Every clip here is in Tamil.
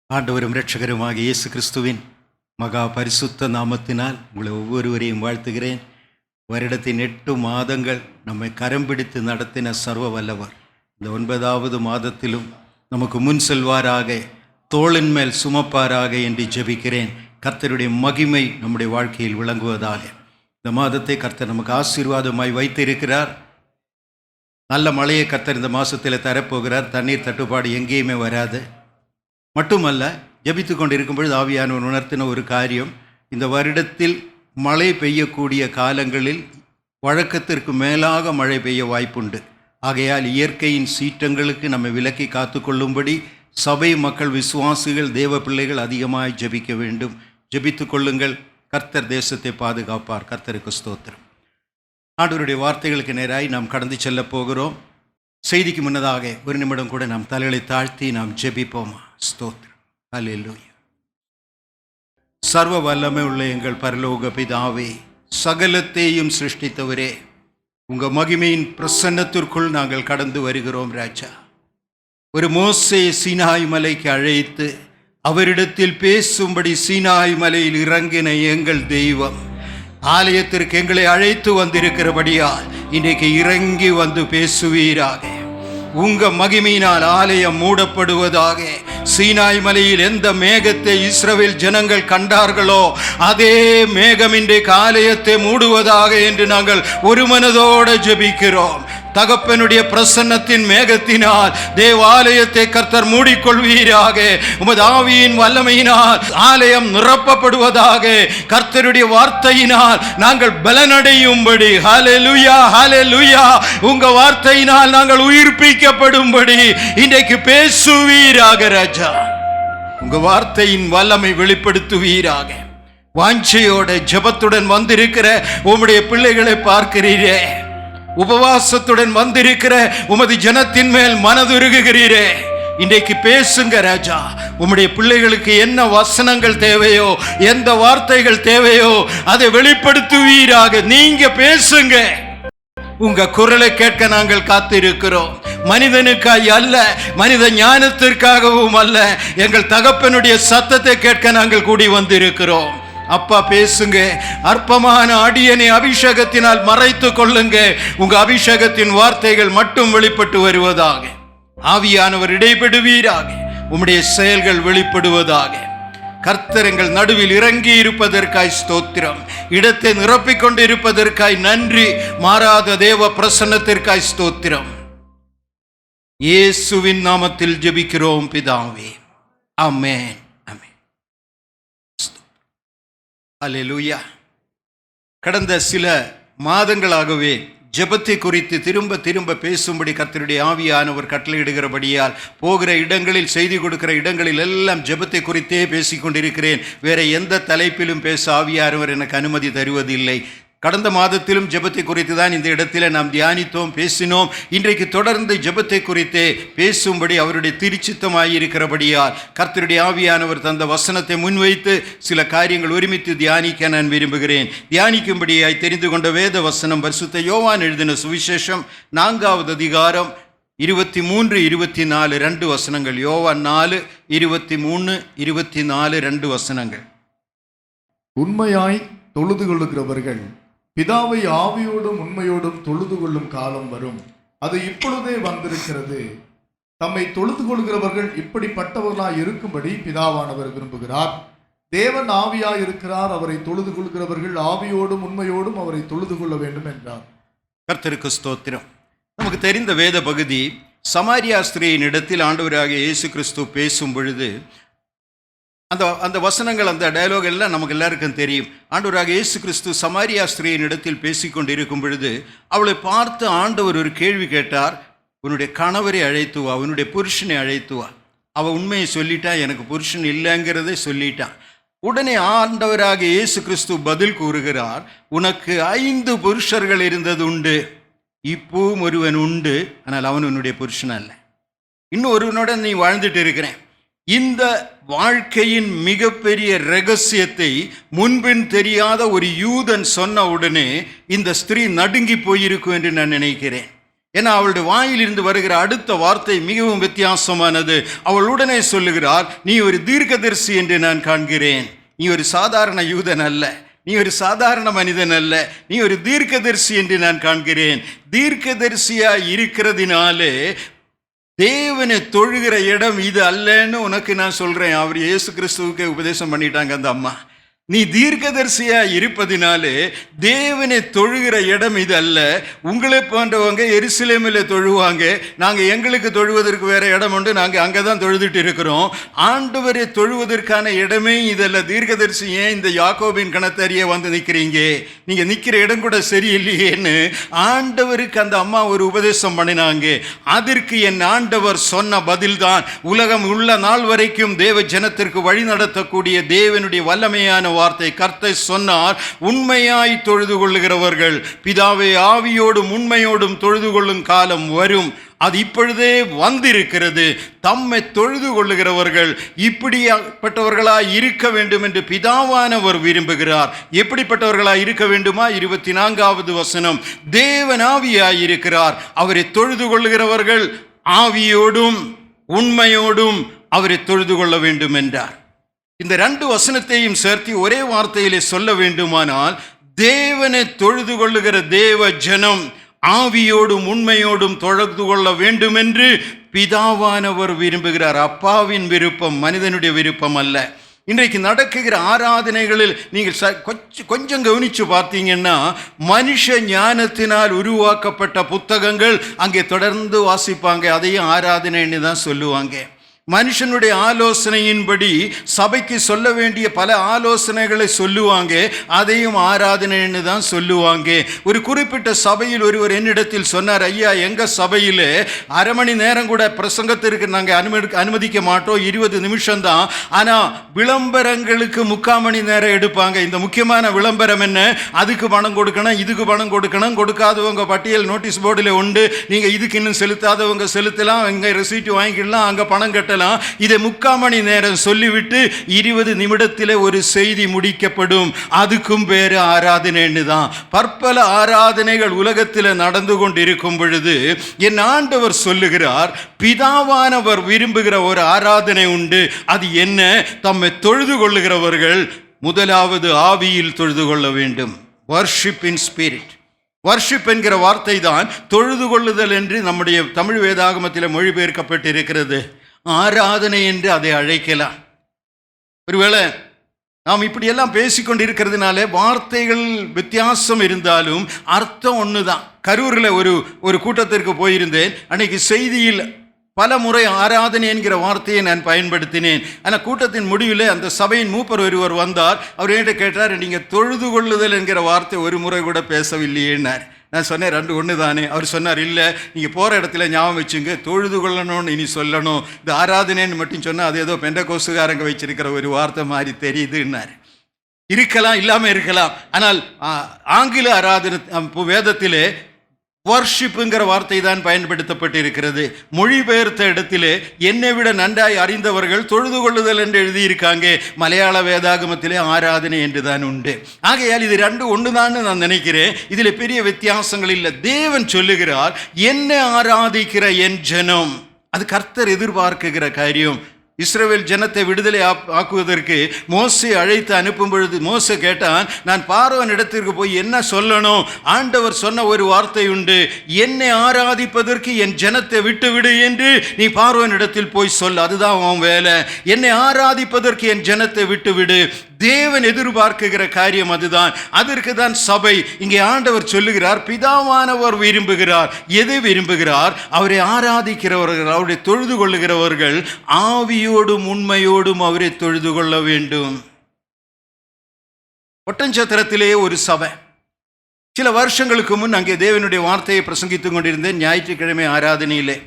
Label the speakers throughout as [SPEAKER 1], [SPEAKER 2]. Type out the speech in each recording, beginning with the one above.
[SPEAKER 1] ஆண்டவரும் இரட்சகருமாகிய இயேசு கிறிஸ்துவின் மகா பரிசுத்த நாமத்தினால் உங்களை ஒவ்வொருவரையும் வாழ்த்துகிறேன். வருடத்தின் 8 மாதங்கள் நம்மை கரம் பிடித்து நடத்தின சர்வ வல்லவர் இந்த 9வது மாதத்திலும் நமக்கு முன் செல்வாராக, தோளின் மேல் சுமப்பாராக என்று ஜெபிக்கிறேன். கர்த்தருடைய மகிமை நம்முடைய வாழ்க்கையில் விளங்குவதாக. இந்த மாதத்தை கர்த்தர் நமக்கு ஆசீர்வாதமாய் வைத்திருக்கிறார். நல்ல மழையை கர்த்தர் இந்த மாதத்தில் தரப்போகிறார். தண்ணீர் தட்டுப்பாடு எங்கேயுமே வராது. மட்டுமல்ல, ஜெபித்து கொண்டிருக்கும் பொழுது ஆவியானவர் உணர்த்தின ஒரு காரியம், இந்த வருடத்தில் மழை பெய்யக்கூடிய காலங்களில் வழக்கத்திற்கு மேலாக மழை பெய்ய வாய்ப்புண்டு. ஆகையால் இயற்கையின் சீற்றங்களுக்கு நம்மை விலக்கி காத்து கொள்ளும்படி சபை மக்கள், விசுவாசிகள், தேவ பிள்ளைகள் அதிகமாக ஜெபிக்க வேண்டும். ஜெபித்து கொள்ளுங்கள். கர்த்தர் தேசத்தை பாதுகாப்பார். கர்த்தருக்கு ஸ்தோத்திரம். ஆண்டவருடைய வார்த்தைகளுக்கு நேராய் நாம் கடந்து செல்ல போகிறோம். செய்திக்கு முன்னதாக ஒரு நிமிடம் கூட நாம் தலைகளை தாழ்த்தி நாம் ஜெபிப்போமா? ஸ்தோத்திரம். அல்லேலூயா. சர்வ வல்லமை உள்ள எங்கள் பரலோக பிதாவே, சகலத்தையும் சிருஷ்டித்தவரே, உங்கள் மகிமையின் பிரசன்னத்திற்குள் நாங்கள் கடந்து வருகிறோம் ராஜா. ஒரு மோசேயை சீனாய் மலைக்கு அழைத்து அவரிடத்தில் பேசும்படி சீனாய் மலையில் இறங்கின எங்கள் தெய்வம் ஆலயத்திற்கு எங்களை அழைத்து வந்திருக்கிறபடியால் இன்றைக்கு இறங்கி வந்து பேசுவீராக. உங்க மகிமையினால் ஆலயம் மூடப்படுவதாக. சீனாய் மலையில் எந்த மேகத்தை இஸ்ரவேல் ஜனங்கள் கண்டார்களோ அதே மேகம் இன்றைக்கு ஆலயத்தை மூடுவதாக என்று நாங்கள் ஒரு மனதோடு ஜெபிக்கிறோம். தகப்பனுடைய பிரசன்னத்தின் மேகத்தினால் தேவாலயத்தை கர்த்தர் மூடிக்கொள்வீராக. உமது ஆவியின் வல்லமையினால் ஆலயம் நிரப்பப்படுவதாக. கர்த்தருடைய வார்த்தையினால் நாங்கள் பலனடையும்படி, ஹல்லேலூயா ஹல்லேலூயா, உங்க வார்த்தையினால் நாங்கள் உயிர்ப்பிக்கப்படும்படி இன்றைக்கு பேசுவீராக ராஜா. உங்க வார்த்தையின் வல்லமை வெளிப்படுத்துவீராக. வாஞ்சையோட ஜெபத்துடன் வந்திருக்கிற உம்முடைய பிள்ளைகளை பார்க்கிறீரே, உபவாசத்துடன் வந்திருக்கிற உமது ஜனத்தின் மேல் மனதுருகுகிறீரே, இன்றைக்கு பேசுங்க ராஜா. உம்முடைய பிள்ளைகளுக்கு என்ன வசனங்கள் தேவையோ, எந்த வார்த்தைகள் தேவையோ அதை வெளிப்படுத்துவீராக. நீங்க பேசுங்க. உங்க குரலை கேட்க நாங்கள் காத்திருக்கிறோம். மனிதனுக்காய் அல்ல, மனித ஞானத்திற்காகவும் அல்ல, எங்கள் தகப்பனுடைய சத்தத்தை கேட்க நாங்கள் கூடி வந்திருக்கிறோம். அப்பா பேசுங்க. அற்பமான அடியனை அபிஷேகத்தினால் மறைத்து கொள்ளுங்க. உங்க அபிஷேகத்தின் வார்த்தைகள் மட்டும் வெளிப்பட்டு வருவதாக. ஆவியானவர் இடைபெடுவீராக. உம்முடைய செயல்கள் வெளிப்படுவதாக. கர்த்தரங்கள் நடுவில் இறங்கி இருப்பதற்காய் ஸ்தோத்திரம். இடத்தை நிரப்பிக் கொண்டு இருப்பதற்காய் நன்றி. மாறாத தேவ பிரசன்னத்திற்காய் ஸ்தோத்திரம். இயேசுவின் நாமத்தில் ஜெபிக்கிறோம் பிதாவே, ஆமென். அல்லேலூயா. கடந்த சில மாதங்களாகவே ஜெபத்தை குறித்து திரும்ப திரும்ப பேசும்படி கர்த்தருடைய ஆவியானவர் கட்டளையிடுகிறபடியால் போகிற இடங்களில், செய்தி கொடுக்கிற இடங்களில் எல்லாம் ஜெபத்தை குறித்தே பேசிக்கொண்டிருக்கிறேன். வேற எந்த தலைப்பிலும் பேச ஆவியானவர் எனக்கு அனுமதி தருவதில்லை. கடந்த மாதத்திலும் ஜெபத்தை குறித்து தான் இந்த இடத்துல நாம் தியானித்தோம், பேசினோம். இன்றைக்கு தொடர்ந்து ஜெபத்தை குறித்தே பேசும்படி அவருடைய திருச்சித்தமாயிருக்கிறபடியால் கர்த்தருடைய ஆவியானவர் தந்த வசனத்தை முன்வைத்து சில காரியங்கள் ஒருமித்து தியானிக்க நான் விரும்புகிறேன். தியானிக்கும்படியாய் தெரிந்து கொண்ட வேத வசனம் பரிசுத்த யோவான் எழுதின சுவிசேஷம் 4வது அதிகாரம் 23, 24 2 வசனங்கள். யோவான் 4, 23, 24 2 வசனங்கள்.
[SPEAKER 2] உண்மையாய் தொழுது கொள்ளுகிறவர்கள் பிதாவை ஆவியோடும் உண்மையோடும் தொழுது கொள்ளும் காலம் வரும், அது இப்பொழுதே வந்திருக்கிறது. தம்மை தொழுது கொள்கிறவர்கள் இப்படிப்பட்டவர்களாய் இருக்கும்படி பிதாவானவர் விரும்புகிறார். தேவன் ஆவியாய் இருக்கிறார். அவரை தொழுது கொள்கிறவர்கள் ஆவியோடும் உண்மையோடும் அவரை தொழுது கொள்ள வேண்டும் என்றார்.
[SPEAKER 1] கர்த்தருக்கு ஸ்தோத்திரம். நமக்கு தெரிந்த வேத பகுதி, சமாரியா ஸ்திரீயின் இடத்தில் ஆண்டவராகிய இயேசு கிறிஸ்து பேசும் பொழுது அந்த வசனங்கள், அந்த டயலாக் எல்லாம் நமக்கு எல்லாருக்கும் தெரியும். ஆண்டவராகிய இயேசு கிறிஸ்து சமாரியா ஸ்திரீயின் இடத்தில் பேசிக்கொண்டு இருக்கும் பொழுது அவளை பார்த்து ஆண்டவர் ஒரு கேள்வி கேட்டார். உன்னுடைய கணவரை அழைத்து வா, உன்னுடைய புருஷனை அழைத்து வா. அவள் உண்மையை சொல்லிட்டான், எனக்கு புருஷன் இல்லைங்கிறதை சொல்லிட்டான். உடனே ஆண்டவராகிய இயேசு கிறிஸ்து பதில் கூறுகிறார், உனக்கு 5 புருஷர்கள் இருந்தது உண்டு, இப்பவும் ஒருவன் உண்டு, ஆனால் அவன் உன்னுடைய புருஷன் அல்ல. இன்னும் ஒருவனோட நீ வாழ்ந்துட்டு இருக்கிறேன். இந்த வாழ்க்கையின் மிகப்பெரிய ரகசியத்தை முன்பின் தெரியாத ஒரு யூதன் சொன்ன உடனே இந்த ஸ்திரீ நடுங்கி போயிருக்கும் என்று நான் நினைக்கிறேன். ஏன்னா அவளுடைய வாயிலிருந்து வருகிற அடுத்த வார்த்தை மிகவும் வித்தியாசமானது. அவள் உடனே சொல்லுகிறார், நீ ஒரு தீர்க்கதரிசி என்று நான் காண்கிறேன். நீ ஒரு சாதாரண யூதன் அல்ல, நீ ஒரு சாதாரண மனிதன் அல்ல, நீ ஒரு தீர்க்கதரிசி என்று நான் காண்கிறேன். தீர்க்கதரிசியா இருக்கிறதினாலே தேவனை தொழுகிற இடம் இது அல்லன்னு உனக்கு நான் சொல்றேன். அவர் இயேசு கிறிஸ்துவுக்கு உபதேசம் பண்ணிட்டாங்க அந்த அம்மா. நீ தீர்க்கதரிசியா இருப்பதினாலே தேவனை தொழுகிற இடம் இது அல்ல. உங்களை போன்றவங்க எருசலேமில் தொழுவாங்க, நாங்கள் எங்களுக்கு தொழுவதற்கு வேற இடம் உண்டு, நாங்கள் அங்கே தான் தொழுதுட்டு இருக்கிறோம். ஆண்டவரை தொழுவதற்கான இடமே இதல்ல. தீர்க்கதரிசி ஏன் இந்த யாக்கோபின் கணத்தறிய வந்து நிற்கிறீங்க, நீங்கள் நிற்கிற இடம் கூட சரியில்லையேன்னு ஆண்டவருக்கு அந்த அம்மா ஒரு உபதேசம் பண்ணினாங்க. அதற்கு என் ஆண்டவர் சொன்ன பதில்தான் உலகம் உள்ள நாள் வரைக்கும் தேவ ஜனத்திற்கு வழி நடத்தக்கூடிய தேவனுடைய வல்லமையான வார்த்தை. கர்த்தர் சொன்னார், உண்மையாய் தொழுது கொள்ளுகிறவர்கள் பிதாவை ஆவியோடும் உண்மையோடும் தொழுது கொள்ளும் காலம் வரும், அது இப்பொழுதே வந்திருக்கிறது. தம்மை தொழுது கொள்ளுகிறவர்கள் இப்படிப்பட்டவர்களாய் இருக்க வேண்டும் என்று பிதாவானவர் விரும்புகிறார். எப்படிப்பட்டவர்களாய் இருக்க வேண்டுமா? 24வது வசனம், தேவன் ஆவியாய் இருக்கிறார், அவரை தொழுது கொள்ளுகிறவர்கள் ஆவியோடும் உண்மையோடும் அவரை தொழுது கொள்ள வேண்டும் என்றார். இந்த 2 வசனத்தையும் சேர்த்து ஒரே வார்த்தையிலே சொல்ல வேண்டுமானால், தேவனை தொழுது கொள்ளுகிற தேவ ஜனம் ஆவியோடும் உண்மையோடும் தொழுது கொள்ள வேண்டும் என்று பிதாவானவர் விரும்புகிறார். அப்பாவின் விருப்பம், மனிதனுடைய விருப்பம் அல்ல. இன்றைக்கு நடக்குகிற ஆராதனைகளில் நீங்கள் கொஞ்சம் கவனித்து பார்த்தீங்கன்னா, மனுஷ ஞானத்தினால் உருவாக்கப்பட்ட புத்தகங்கள் அங்கே தொடர்ந்து வாசிப்பாங்க, அதையும் ஆராதனைன்னு தான் சொல்லுவாங்க. மனுஷனுடைய ஆலோசனையின்படி சபைக்கு சொல்ல வேண்டிய பல ஆலோசனைகளை சொல்லுவாங்க, அதையும் ஆராதனைன்னு தான் சொல்லுவாங்க. ஒரு குறிப்பிட்ட சபையில் ஒருவர் என்னிடத்தில் சொன்னார், ஐயா எங்கள் சபையில் அரை மணி நேரம் கூட பிரசங்கத்திற்கு நாங்கள் அனுமதிக்க மாட்டோம், 20 நிமிஷம் தான், ஆனால் விளம்பரங்களுக்கு 3/4 மணி நேரம் எடுப்பாங்க. இந்த முக்கியமான விளம்பரம் என்ன, அதுக்கு பணம் கொடுக்கணும், இதுக்கு பணம் கொடுக்கணும், கொடுக்காதவங்க பட்டியல் நோட்டீஸ் போர்டில் உண்டு, நீங்கள் இதுக்கு இன்னும் செலுத்தாதவங்க செலுத்தலாம், இங்கே ரெசீட் வாங்கிக்கலாம், அங்கே பணம் கட்டலாம். இதை 3/4 மணி நேரம் சொல்லிவிட்டு 20 நிமிடத்தில் ஒரு செய்தி முடிக்கப்படும். அதுக்கும் பேரு ஆராதனைன்னு தான். பற்பல ஆராதனைகள் உலகத்தில் நடந்து கொண்டிருக்கும் பொழுது என் ஆண்டவர் சொல்லுகிறார், பிதாவானவர் விரும்புகிற ஒரு ஆராதனை உண்டு. அது என்ன? தம்மை தொழுது கொள்ளுகிறவர்கள் முதலாவது ஆவியில் தொழுது கொள்ள வேண்டும். Worship in spirit. வர்ஷிப் என்கிற வார்த்தை தான் தொழுது கொள்ளுதல் என்று நம்முடைய தமிழ் வேதாகமத்தில் மொழிபெயர்க்கப்பட்டிருக்கிறது. ஆராதனை என்று அதை அழைக்கலாம். ஒருவேளை நாம் இப்படியெல்லாம் பேசிக்கொண்டு இருக்கிறதுனால வார்த்தைகள் வித்தியாசம் இருந்தாலும் அர்த்தம் ஒன்று தான். கரூரில் ஒரு கூட்டத்திற்கு போயிருந்தேன். அன்னைக்கு செய்தியில் பல முறை ஆராதனை என்கிற வார்த்தையை நான் பயன்படுத்தினேன். ஆனால் கூட்டத்தின் முடிவில் அந்த சபையின் மூப்பர் ஒருவர் வந்தார். அவர் என்கிட்ட கேட்டார், நீங்கள் தொழுது கொள்ளுதல் என்கிற வார்த்தை ஒரு முறை கூட பேசவில்லையேன்னார். நான் சொன்னேன், 2 ஒன்று தானே. அவர் சொன்னார், இல்லை நீங்கள் போகிற இடத்துல ஞாபகம் வச்சுங்க, தொழுது கொள்ளணும்னு இனி சொல்லணும், இது ஆராதனைன்னு மட்டும் சொன்னால் அது ஏதோ பெண்டகோஸ்துக்காரங்க வச்சிருக்கிற ஒரு வார்த்தை மாதிரி தெரியுதுன்னார். இருக்கலாம், இல்லாமல் இருக்கலாம். ஆனால் ஆங்கில ஆராதனை வேதத்திலே வர்ஷிப்புங்கிற வார்த்தை தான் பயன்படுத்தப்பட்டிருக்கிறது. மொழிபெயர்த்த இடத்திலே என்னை விட நன்றாய் அறிந்தவர்கள் தொழுது கொள்ளுதல் என்று எழுதியிருக்காங்க. மலையாள வேதாகமத்திலே ஆராதனை என்று தான் உண்டு. ஆகையால் இது 2 ஒன்று தான் நான் நினைக்கிறேன். இதில் பெரிய வித்தியாசங்கள் இல்லை. தேவன் சொல்லுகிறார், என்னை ஆராதிக்கிற என் ஜனம், அது கர்த்தர் எதிர்பார்க்குகிற காரியம். இஸ்ரவேல் ஜனத்தை விடுதலை ஆக்குவதற்கு மோசே அழைத்து அனுப்பும் பொழுது மோசே கேட்டான், நான் பார்வோன் இடத்திற்கு போய் என்ன சொல்லணும்? ஆண்டவர் சொன்ன ஒரு வார்த்தை உண்டு, என்னை ஆராதிப்பதற்கு என் ஜனத்தை விட்டுவிடு என்று நீ பார்வோன் இடத்தில் போய் சொல். அதுதான் உன் வேலை. என்னை ஆராதிப்பதற்கு என் ஜனத்தை விட்டுவிடு. தேவன் எதிர்பார்க்குகிற காரியம் அதுதான். அதற்கு தான் சபை. இங்கே ஆண்டவர் சொல்லுகிறார், பிதாவானவர் விரும்புகிறார். எதை விரும்புகிறார்? அவரை ஆராதிக்கிறவர்கள், அவரை தொழுது கொள்ளுகிறவர்கள் ஆவியோடும் உண்மையோடும் அவரை தொழுது கொள்ள வேண்டும். ஒட்டன்சத்திரத்திலே ஒரு சபை. சில வருஷங்களுக்கு முன் அங்கே தேவனுடைய வார்த்தையை பிரசங்கித்துக் கொண்டிருந்தேன். ஞாயிற்றுக்கிழமை ஆராதனையிலே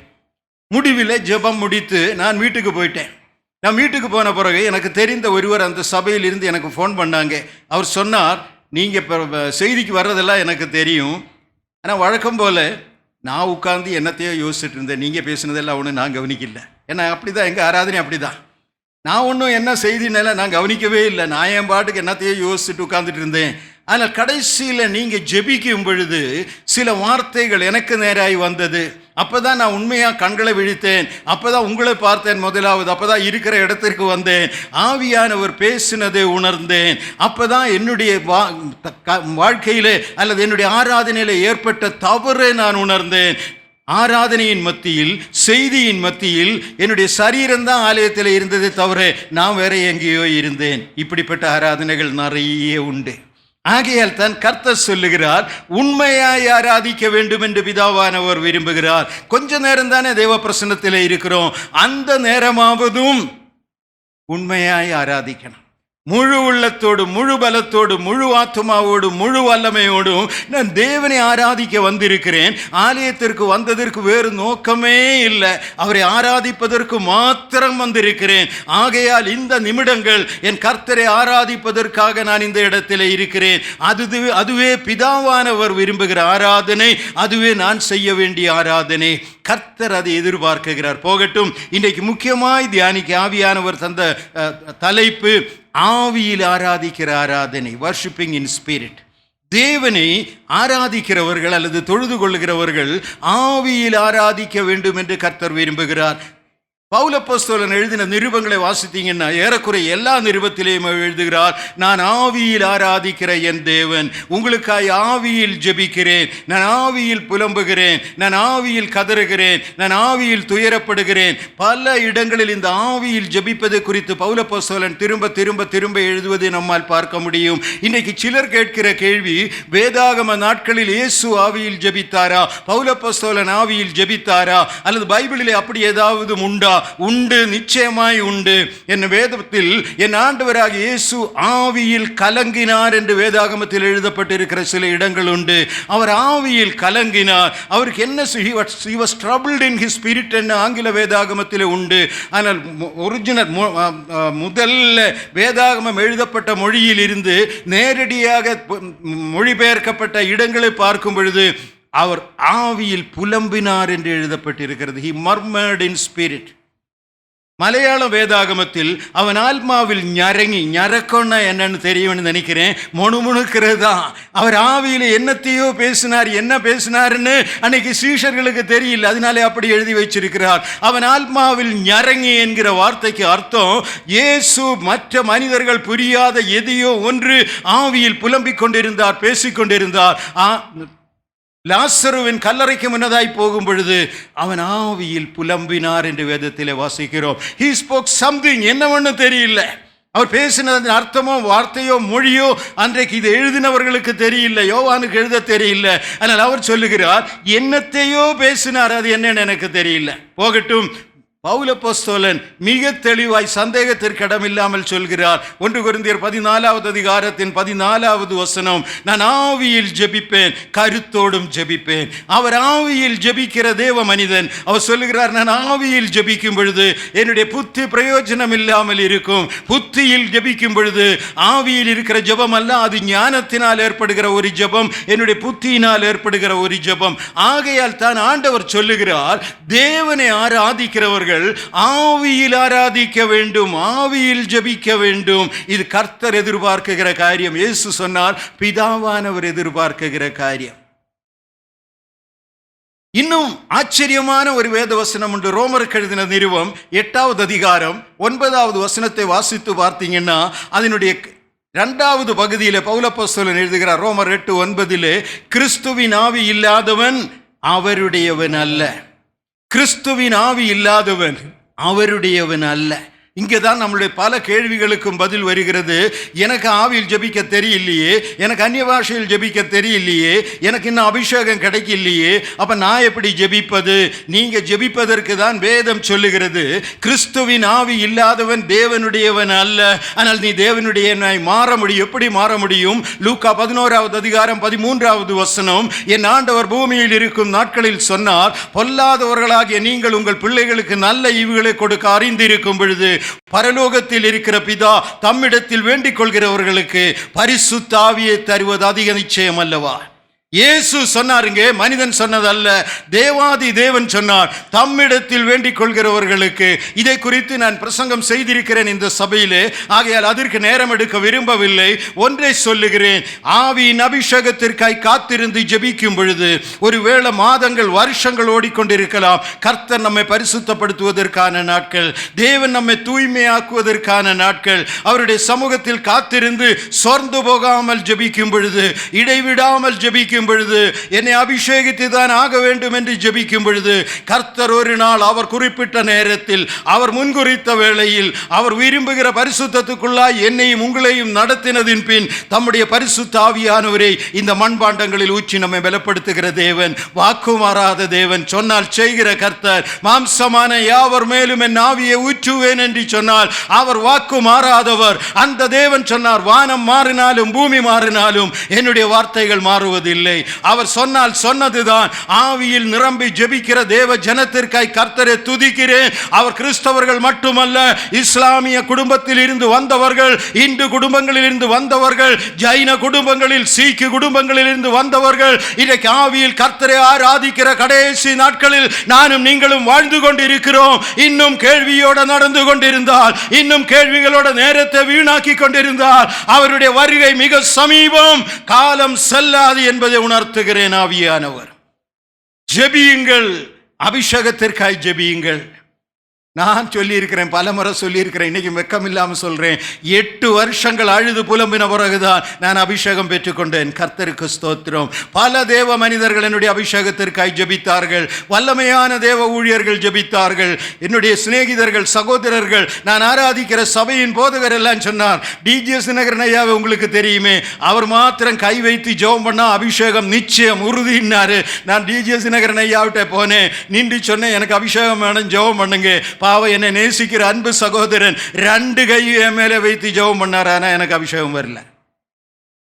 [SPEAKER 1] முடிவில் ஜெபம் முடித்து நான் வீட்டுக்கு போயிட்டேன். நான் வீட்டுக்கு போன பிறகு எனக்கு தெரிந்த ஒருவர் அந்த சபையில் இருந்து எனக்கு ஃபோன் பண்ணாங்க. அவர் சொன்னார், நீங்கள் இப்போ செய்திக்கு வர்றதெல்லாம் எனக்கு தெரியும், ஆனால் வழக்கம் போல் நான் உட்கார்ந்து என்னத்தையோ யோசிச்சுட்டு இருந்தேன், நீங்கள் பேசுனதெல்லாம் ஒன்றும் நான் கவனிக்கல. ஏன்னா அப்படி தான் எங்கள் ஆராதனை அப்படி தான். நான் ஒன்றும் என்ன செய்தினால நான் கவனிக்கவே இல்லை. நான் என் பாட்டுக்கு என்னத்தையோ யோசிச்சுட்டு உட்காந்துட்டு இருந்தேன். ஆனால் கடைசியில் நீங்கள் ஜெபிக்கும் பொழுது சில வார்த்தைகள் எனக்கு நேராய் வந்தது. அப்போ தான் நான் உண்மையாக கண்களை விழித்தேன். அப்போ தான் உங்களை பார்த்தேன் முதலாவது. அப்போ தான் இருக்கிற இடத்திற்கு வந்தேன். ஆவியானவர் பேசினதை உணர்ந்தேன். அப்போ தான் என்னுடைய வாழ்க்கையில் அல்லது என்னுடைய ஆராதனையில் ஏற்பட்ட தவறை நான் உணர்ந்தேன். ஆராதனையின் மத்தியில், செய்தியின் மத்தியில் என்னுடைய சரீரம்தான் ஆலயத்தில் இருந்ததே தவிர நான் வேற எங்கேயோ இருந்தேன். இப்படிப்பட்ட ஆராதனைகள் நிறைய உண்டு. ஆகையால் தான் கர்த்தர் சொல்லுகிறார், உண்மையாய் ஆராதிக்க வேண்டும் என்று பிதாவானவர் விரும்புகிறார். கொஞ்ச நேரம் தானே தேவ பிரசன்னத்தில் இருக்கிறோம். அந்த நேரமாவதும் உண்மையாய் ஆராதிக்கணும். முழு உள்ளத்தோடு, முழு பலத்தோடு, முழு ஆத்துமாவோடு, முழு வல்லமையோடும் நான் தேவனை ஆராதிக்க வந்திருக்கிறேன். ஆலயத்திற்கு வந்ததற்கு வேறு நோக்கமே இல்லை, அவரை ஆராதிப்பதற்கு மாத்திரம் வந்திருக்கிறேன். ஆகையால் இந்த நிமிடங்கள் என் கர்த்தரை ஆராதிப்பதற்காக நான் இந்த இடத்தில் இருக்கிறேன். அதுவே பிதாவானவர் விரும்புகிற ஆராதனை, அதுவே நான் செய்ய வேண்டிய ஆராதனை. கர்த்தர் அதை எதிர்பார்க்கிறார். போகட்டும், இன்றைக்கு முக்கியமாய் தியானிக்க ஆவியானவர் தந்த தலைப்பு ஆவியில் ஆராதிக்கிற ஆராதனை, வர்ஷிப்பிங் இன் ஸ்பிரிட். தேவனை ஆராதிக்கிறவர்கள் அல்லது தொழுது கொள்கிறவர்கள் ஆவியில் ஆராதிக்க வேண்டும் என்று கர்த்தர் விரும்புகிறார். பவுல் அப்போஸ்தலன் எழுதின நிருபங்களை வாசித்தீங்கன்னா ஏறக்குறைய எல்லா நிருபத்திலேயும் எழுதுகிறார், நான் ஆவியில் ஆராதிக்கிற என் தேவன், உங்களுக்காய் ஆவியில் ஜெபிக்கிறேன், நான் ஆவியில் புலம்புகிறேன், நான் ஆவியில் கதறுகிறேன், நான் ஆவியில் துயரப்படுகிறேன். பல இடங்களில் இந்த ஆவியில் ஜெபிப்பது குறித்து பவுல் அப்போஸ்தலன் திரும்ப திரும்ப திரும்ப எழுதுவதை நம்மால் பார்க்க முடியும். இன்றைக்கு சிலர் கேட்கிற கேள்வி, வேதாகம நாட்களில் இயேசு ஆவியில் ஜெபித்தாரா, பவுல் அப்போஸ்தலன் ஆவியில் ஜெபித்தாரா, அல்லது பைபிளிலே அப்படி ஏதாவது உண்டா? உண்டு, நிச்சயமாய் உண்டு. என் வேதத்தில் என் ஆண்டவராகிய இயேசு ஆவியில் கலங்கினார் என்று வேதாகமத்தில் எழுதப்பட்டிருக்கிற சில இடங்கள் உண்டு. அவர் ஆவியில் கலங்கினார். அவருக்கு என்ன, he was troubled in his spirit என்று ஆங்கில வேதாகமத்தில் உண்டு. ஆனால் ஒரிஜினல் முதல்ல வேதாகமம் எழுதப்பட்ட மொழியில் இருந்து நேரடியாக மொழிபெயர்க்கப்பட்ட இடங்களை பார்க்கும் பொழுது அவர் ஆவியில் புலம்பினார் என்று எழுதப்பட்டிருக்கிறது. he murmured in spirit. மலையாள வேதாகமத்தில் அவன் ஆத்மாவில் ஞரக்கொன்னா என்னன்னு தெரியும்னு நினைக்கிறேன், முணுமுணுக்கிறதா. அவர் ஆவியில் என்னத்தையோ பேசினார். என்ன பேசினார்னு அன்னைக்கு சீஷர்களுக்கு தெரியல, அதனாலே அப்படி எழுதி வச்சிருக்கிறார். அவன் ஆத்மாவில் ஞரங்கி என்கிற வார்த்தைக்கு அர்த்தம், இயேசு மற்ற மனிதர்கள் புரியாத எதையோ ஒன்று ஆவியில் புலம்பிக் கொண்டிருந்தார், பேசிக்கொண்டிருந்தார். லாசருவின் கல்லறைக்கு முன்னதாய் போகும் பொழுது அவன் ஆவியில் புலம்பினார் என்று வேதத்திலே வாசிக்கிறோம். he spoke something, என்னவென்னு தெரியல. அவர் பேசினது அர்த்தமோ வார்த்தையோ மொழியோ அன்றைக்கு இது எழுதினவர்களுக்கு தெரியல, யோவானுக்கு எழுத தெரியல. ஆனால் அவர் சொல்லுகிறார், என்னத்தையோ பேசினார், அது என்னன்னு எனக்கு தெரியல. போகட்டும், பவுல் அப்போஸ்தலன் மிக தெளிவாய் சந்தேகத்திற்கு இடமில்லாமல் சொல்கிறார். 1 கொரிந்தியர் 14வது அதிகாரத்தின் 14வது வசனம், நான் ஆவியில் ஜெபிப்பேன், கருத்தோடும் ஜெபிப்பேன். அவர் ஆவியில் ஜெபிக்கிற தேவ மனிதன். அவர் சொல்லுகிறார், நான் ஆவியில் ஜெபிக்கும் பொழுது என்னுடைய புத்தி பிரயோஜனம் இல்லாமல் இருக்கும். புத்தியில் ஜெபிக்கும் பொழுது ஆவியில் இருக்கிற ஜெபம் அல்ல, அது ஞானத்தினால் ஏற்படுகிற ஒரு ஜெபம், என்னுடைய புத்தியினால் ஏற்படுகிற ஒரு ஜெபம். ஆகையால் தான் ஆண்டவர் சொல்லுகிறார், தேவனை ஆராதிக்கிறவர்கள் ஆவியில் ஆராதிக்க வேண்டும், ஆவியில் ஜெபிக்க வேண்டும். இது கர்த்தர் எதிர்பார்க்குகிற காரியம். இயேசு சொன்னார், பிதாவானவர் எதிர்பார்க்குகிற காரியம். இன்னும் ஆச்சரியமான ஒரு வேத வசனம் உண்டு. ரோமருக்கு எழுதின நிருபம் 8வது அதிகாரம் 9வது வசனத்தை வாசித்து பார்த்தீங்கன்னா அதனுடைய 2வது பகுதியில் பவுல் அப்போஸ்தலன் எழுதுகிறார். ரோமர் 8:9, கிறிஸ்துவின் ஆவி இல்லாதவன் அவருடையவன் அல்ல. கிறிஸ்துவின் ஆவி இல்லாதவன் அவருடையவன் அல்ல. இங்கே தான் நம்மளுடைய பல கேள்விகளுக்கும் பதில் வருகிறது. எனக்கு ஆவியில் ஜெபிக்க தெரியலையே, எனக்கு அந்நிய பாஷையில் ஜெபிக்க தெரியலையே, எனக்கு இன்னும் அபிஷேகம் கிடைக்கலையே, அப்போ நான் எப்படி ஜெபிப்பது? நீங்கள் ஜெபிப்பதற்கு தான் வேதம் சொல்லுகிறது, கிறிஸ்துவின் ஆவி இல்லாதவன் தேவனுடையவன் அல்ல. ஆனால் நீ தேவனுடையவனாய் மாற முடியும். எப்படி மாற முடியும்? லூக்கா 11வது அதிகாரம் 13வது வசனம், என் ஆண்டவர் பூமியில் இருக்கும் நாட்களில் சொன்னார், பொல்லாதவர்களாகிய நீங்கள் உங்கள் பிள்ளைகளுக்கு நல்ல ஈவுகளை கொடுக்க அறிந்திருக்கும் பொழுது பரலோகத்தில் இருக்கிற பிதா தம்மிடத்தில் வேண்டிக் கொள்கிறவர்களுக்கு பரிசுத்த ஆவியை தருவது அதிக நிச்சயம் அல்லவா? இயேசு சொன்னாருங்க, மனிதன் சொன்னதல்ல, தேவாதி தேவன் சொன்னார். தம்மிடத்தில் வேண்டிக் கொள்கிறவர்களுக்கு. இதை குறித்து நான் பிரசங்கம் செய்திருக்கிறேன் இந்த சபையிலே. ஆகையால் அதற்கு நேரம் எடுக்க விரும்பவில்லை. ஒன்றை சொல்லுகிறேன், ஆவியின் அபிஷேகத்திற்காய் காத்திருந்து ஜெபிக்கும் பொழுது ஒருவேளை மாதங்கள் வருஷங்கள் ஓடிக்கொண்டிருக்கலாம். கர்த்தர் நம்மை பரிசுத்தப்படுத்துவதற்கான நாட்கள், தேவன் நம்மை தூய்மையாக்குவதற்கான நாட்கள். அவருடைய சமூகத்தில் காத்திருந்து சோர்ந்து போகாமல் ஜெபிக்கும் பொழுது, இடைவிடாமல் ஜெபிக்கும் பொழுது, என்னை அபிஷேகித்து தான் ஆக வேண்டும் என்று ஜெபிக்கும் பொழுது, கர்த்தர் ஒரு நாள் அவர் குறிப்பிட்ட நேரத்தில், அவர் முன்குறித்த வேளையில், அவர் விரும்புகிற பரிசுத்தத்துக்குள்ளாய் என்னையும் உங்களையும் நடத்தினதின் பின் தம்முடைய பரிசுத்த ஆவியானவரை இந்த மண்பாண்டங்களில் ஊற்றி நம்மை பலப்படுத்துகிற தேவன், வாக்கு மாறாத தேவன், சொன்னால் செய்கிற கர்த்தர். மாம்சமான யாவர் மேலும் என் ஆவியை ஊற்றுவேன் என்று சொன்னால் அவர் வாக்கு மாறாதவர். அந்த தேவன் சொன்னார், வானம் மாறினாலும் பூமி மாறினாலும் என்னுடைய வார்த்தைகள் மாறுவதில்லை. அவர் சொன்னால் சொன்னதுதான். ஆவியில் நிரம்பி ஜெபிக்கிற தேவ ஜனத்திற்காய் கர்த்தரை துதிக்கிறேன். அவர் கிறிஸ்தவர்கள் மட்டுமல்ல, இஸ்லாமிய குடும்பத்தில் இருந்து வந்தவர்கள், இந்து குடும்பங்களில் இருந்து வந்தவர்கள், ஜைன குடும்பங்களில், சீக்கு குடும்பங்களில் இருந்து வந்தவர்கள், இன்றைக்கு ஆவியில் கர்த்தரை ஆராதிக்கிற கடைசி நாட்களில் நானும் நீங்களும் வாழ்ந்து கொண்டிருக்கிறோம். இன்னும் கேள்வியோடு நடந்து கொண்டிருந்தால், இன்னும் கேள்விகளோட நேரத்தை வீணாக்கி கொண்டிருந்தால் அவருடைய வருகை மிக சமீபம், காலம் செல்லாது என்பதை உணர்த்துகிறேன். ஆவியானவர், ஜெபியுங்கள், அபிஷேகத்திற்காய் ஜெபியுங்கள். நான் சொல்லியிருக்கிறேன், பல முறை சொல்லியிருக்கிறேன், இன்னைக்கு வெக்கம் இல்லாமல் சொல்றேன். 8 வருஷங்கள் அழுது புலம்பின பிறகுதான் நான் அபிஷேகம் பெற்றுக்கொண்டேன். கர்த்தருக்கு ஸ்தோத்திரம். பல தேவ மனிதர்கள் என்னுடைய அபிஷேகத்திற்காய் ஜெபித்தார்கள். வல்லமையான தேவ ஊழியர்கள் ஜெபித்தார்கள். என்னுடைய சிநேகிதர்கள், சகோதரர்கள், நான் ஆராதிக்கிற சபையின் போதகர் எல்லாம் சொன்னார், டிஜிஎஸ் தினகரன் ஐயாவை உங்களுக்கு தெரியுமே, அவர் மாத்திரம் கை வைத்து ஜெபம் பண்ணா அபிஷேகம் நிச்சயம் உறுதினாரு. நான் டிஜிஎஸ் தினகரன் ஐயாவிட்ட போனேன், நின்று சொன்னேன், எனக்கு அபிஷேகம் வேணும், ஜெபம் பண்ணுங்க. பாவ என்னை நேசிக்கிற அன்பு சகோதரன் 2 கையை மேலே வைத்து ஜெபம் பண்ணார். ஆனால் எனக்கு அபிஷேகம் வரல.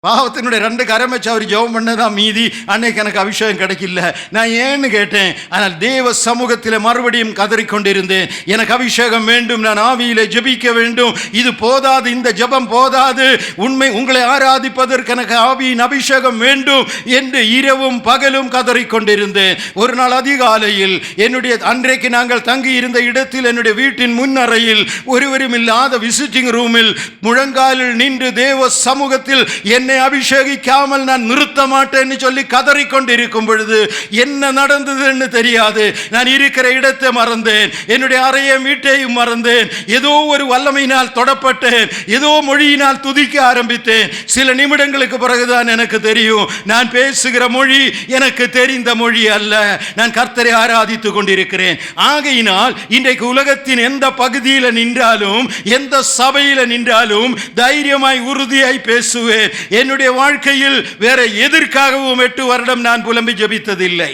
[SPEAKER 1] பாவத்தினுடைய 2 கரம் வச்சு அவர் ஜெபம் பண்ணதான் மீதி. அன்னைக்கு எனக்கு அபிஷேகம் கிடைக்கல. நான் ஏன்னு கேட்டேன். ஆனால் தேவ சமூகத்தில் மறுபடியும் கதறிக்கொண்டிருந்தேன், எனக்கு அபிஷேகம் வேண்டும், நான் ஆவியிலே ஜெபிக்க வேண்டும். இது போதாது, இந்த ஜெபம் போதாது, உண்மை உங்களை ஆராதிப்பதற்கு எனக்கு ஆவியின் அபிஷேகம் வேண்டும் என்று இரவும் பகலும் கதறிக்கொண்டிருந்தேன். ஒரு நாள் அதிகாலையில் என்னுடைய அன்றைக்கு நாங்கள் தங்கி இருந்த இடத்தில், என்னுடைய வீட்டின் முன்னறையில், ஒருவரும் இல்லாத விசிட்டிங் ரூமில் முழங்காலில் நின்று தேவ சமூகத்தில் என்னை அபிஷேகிக்காமல் நான் நிறுத்த மாட்டேன்னு சொல்லி கதறிக்கொண்டிருக்கும் பொழுது என்ன நடந்ததுன்னு தெரியாது. நான் இருக்கிற இடத்தை மறந்தேன், என்னுடைய அறையை வீட்டையும் மறந்தேன். ஏதோ ஒரு வல்லமையினால் தொடப்பட்டேன், ஏதோ மொழியினால் துதிக்க ஆரம்பித்தேன். சில நிமிடங்களுக்கு பிறகுதான் எனக்கு தெரியும், நான் பேசுகிற மொழி எனக்கு தெரிந்த மொழி அல்ல, நான் கர்த்தரை ஆராதித்துக் கொண்டிருக்கிறேன். ஆகையினால் இன்றைக்கு உலகத்தின் எந்த பகுதியில் நின்றாலும், எந்த சபையில் நின்றாலும் தைரியமாய் உறுதியாய் பேசுவேன். என்னுடைய வாழ்க்கையில் வேற எதற்காகவும் 8 வருடம் நான் புலம்பி ஜெபித்ததில்லை.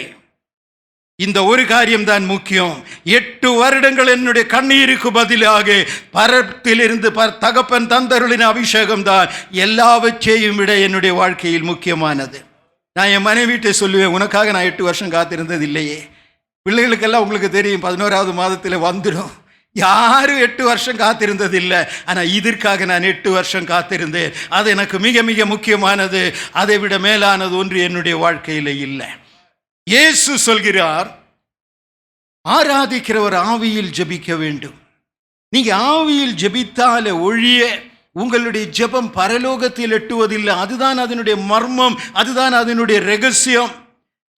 [SPEAKER 1] இந்த ஒரு காரியம்தான் முக்கியம். 8 வருடங்கள் என்னுடைய கண்ணீருக்கு பதிலாக பரத்திலிருந்து தகப்பன் தந்தருளின் அபிஷேகம் தான் எல்லாவற்றையும் விட என்னுடைய வாழ்க்கையில் முக்கியமானது. நான் என் மனைவிட்டே சொல்லுவேன், உனக்காக நான் 8 வருஷம் காத்திருந்தது இல்லையே. பிள்ளைகளுக்கெல்லாம் உங்களுக்கு தெரியும், 11வது மாதத்தில் வந்துடும். யாரும் 8 வருஷம் காத்திருந்தது இல்லை. ஆனால் இதற்காக நான் 8 வருஷம் காத்திருந்தேன். அது எனக்கு மிக மிக முக்கியமானது. அதை விட மேலானது ஒன்று என்னுடைய வாழ்க்கையில் இல்லை. இயேசு சொல்கிறார், ஆராதிக்கிறவர் ஆவியில் ஜெபிக்க வேண்டும். நீங்க ஆவியில் ஜெபித்தாலே ஒழிய உங்களுடைய ஜெபம் பரலோகத்தில் எட்டுவதில்லை. அதுதான் அதனுடைய மர்மம், அதுதான் அதனுடைய ரகசியம்.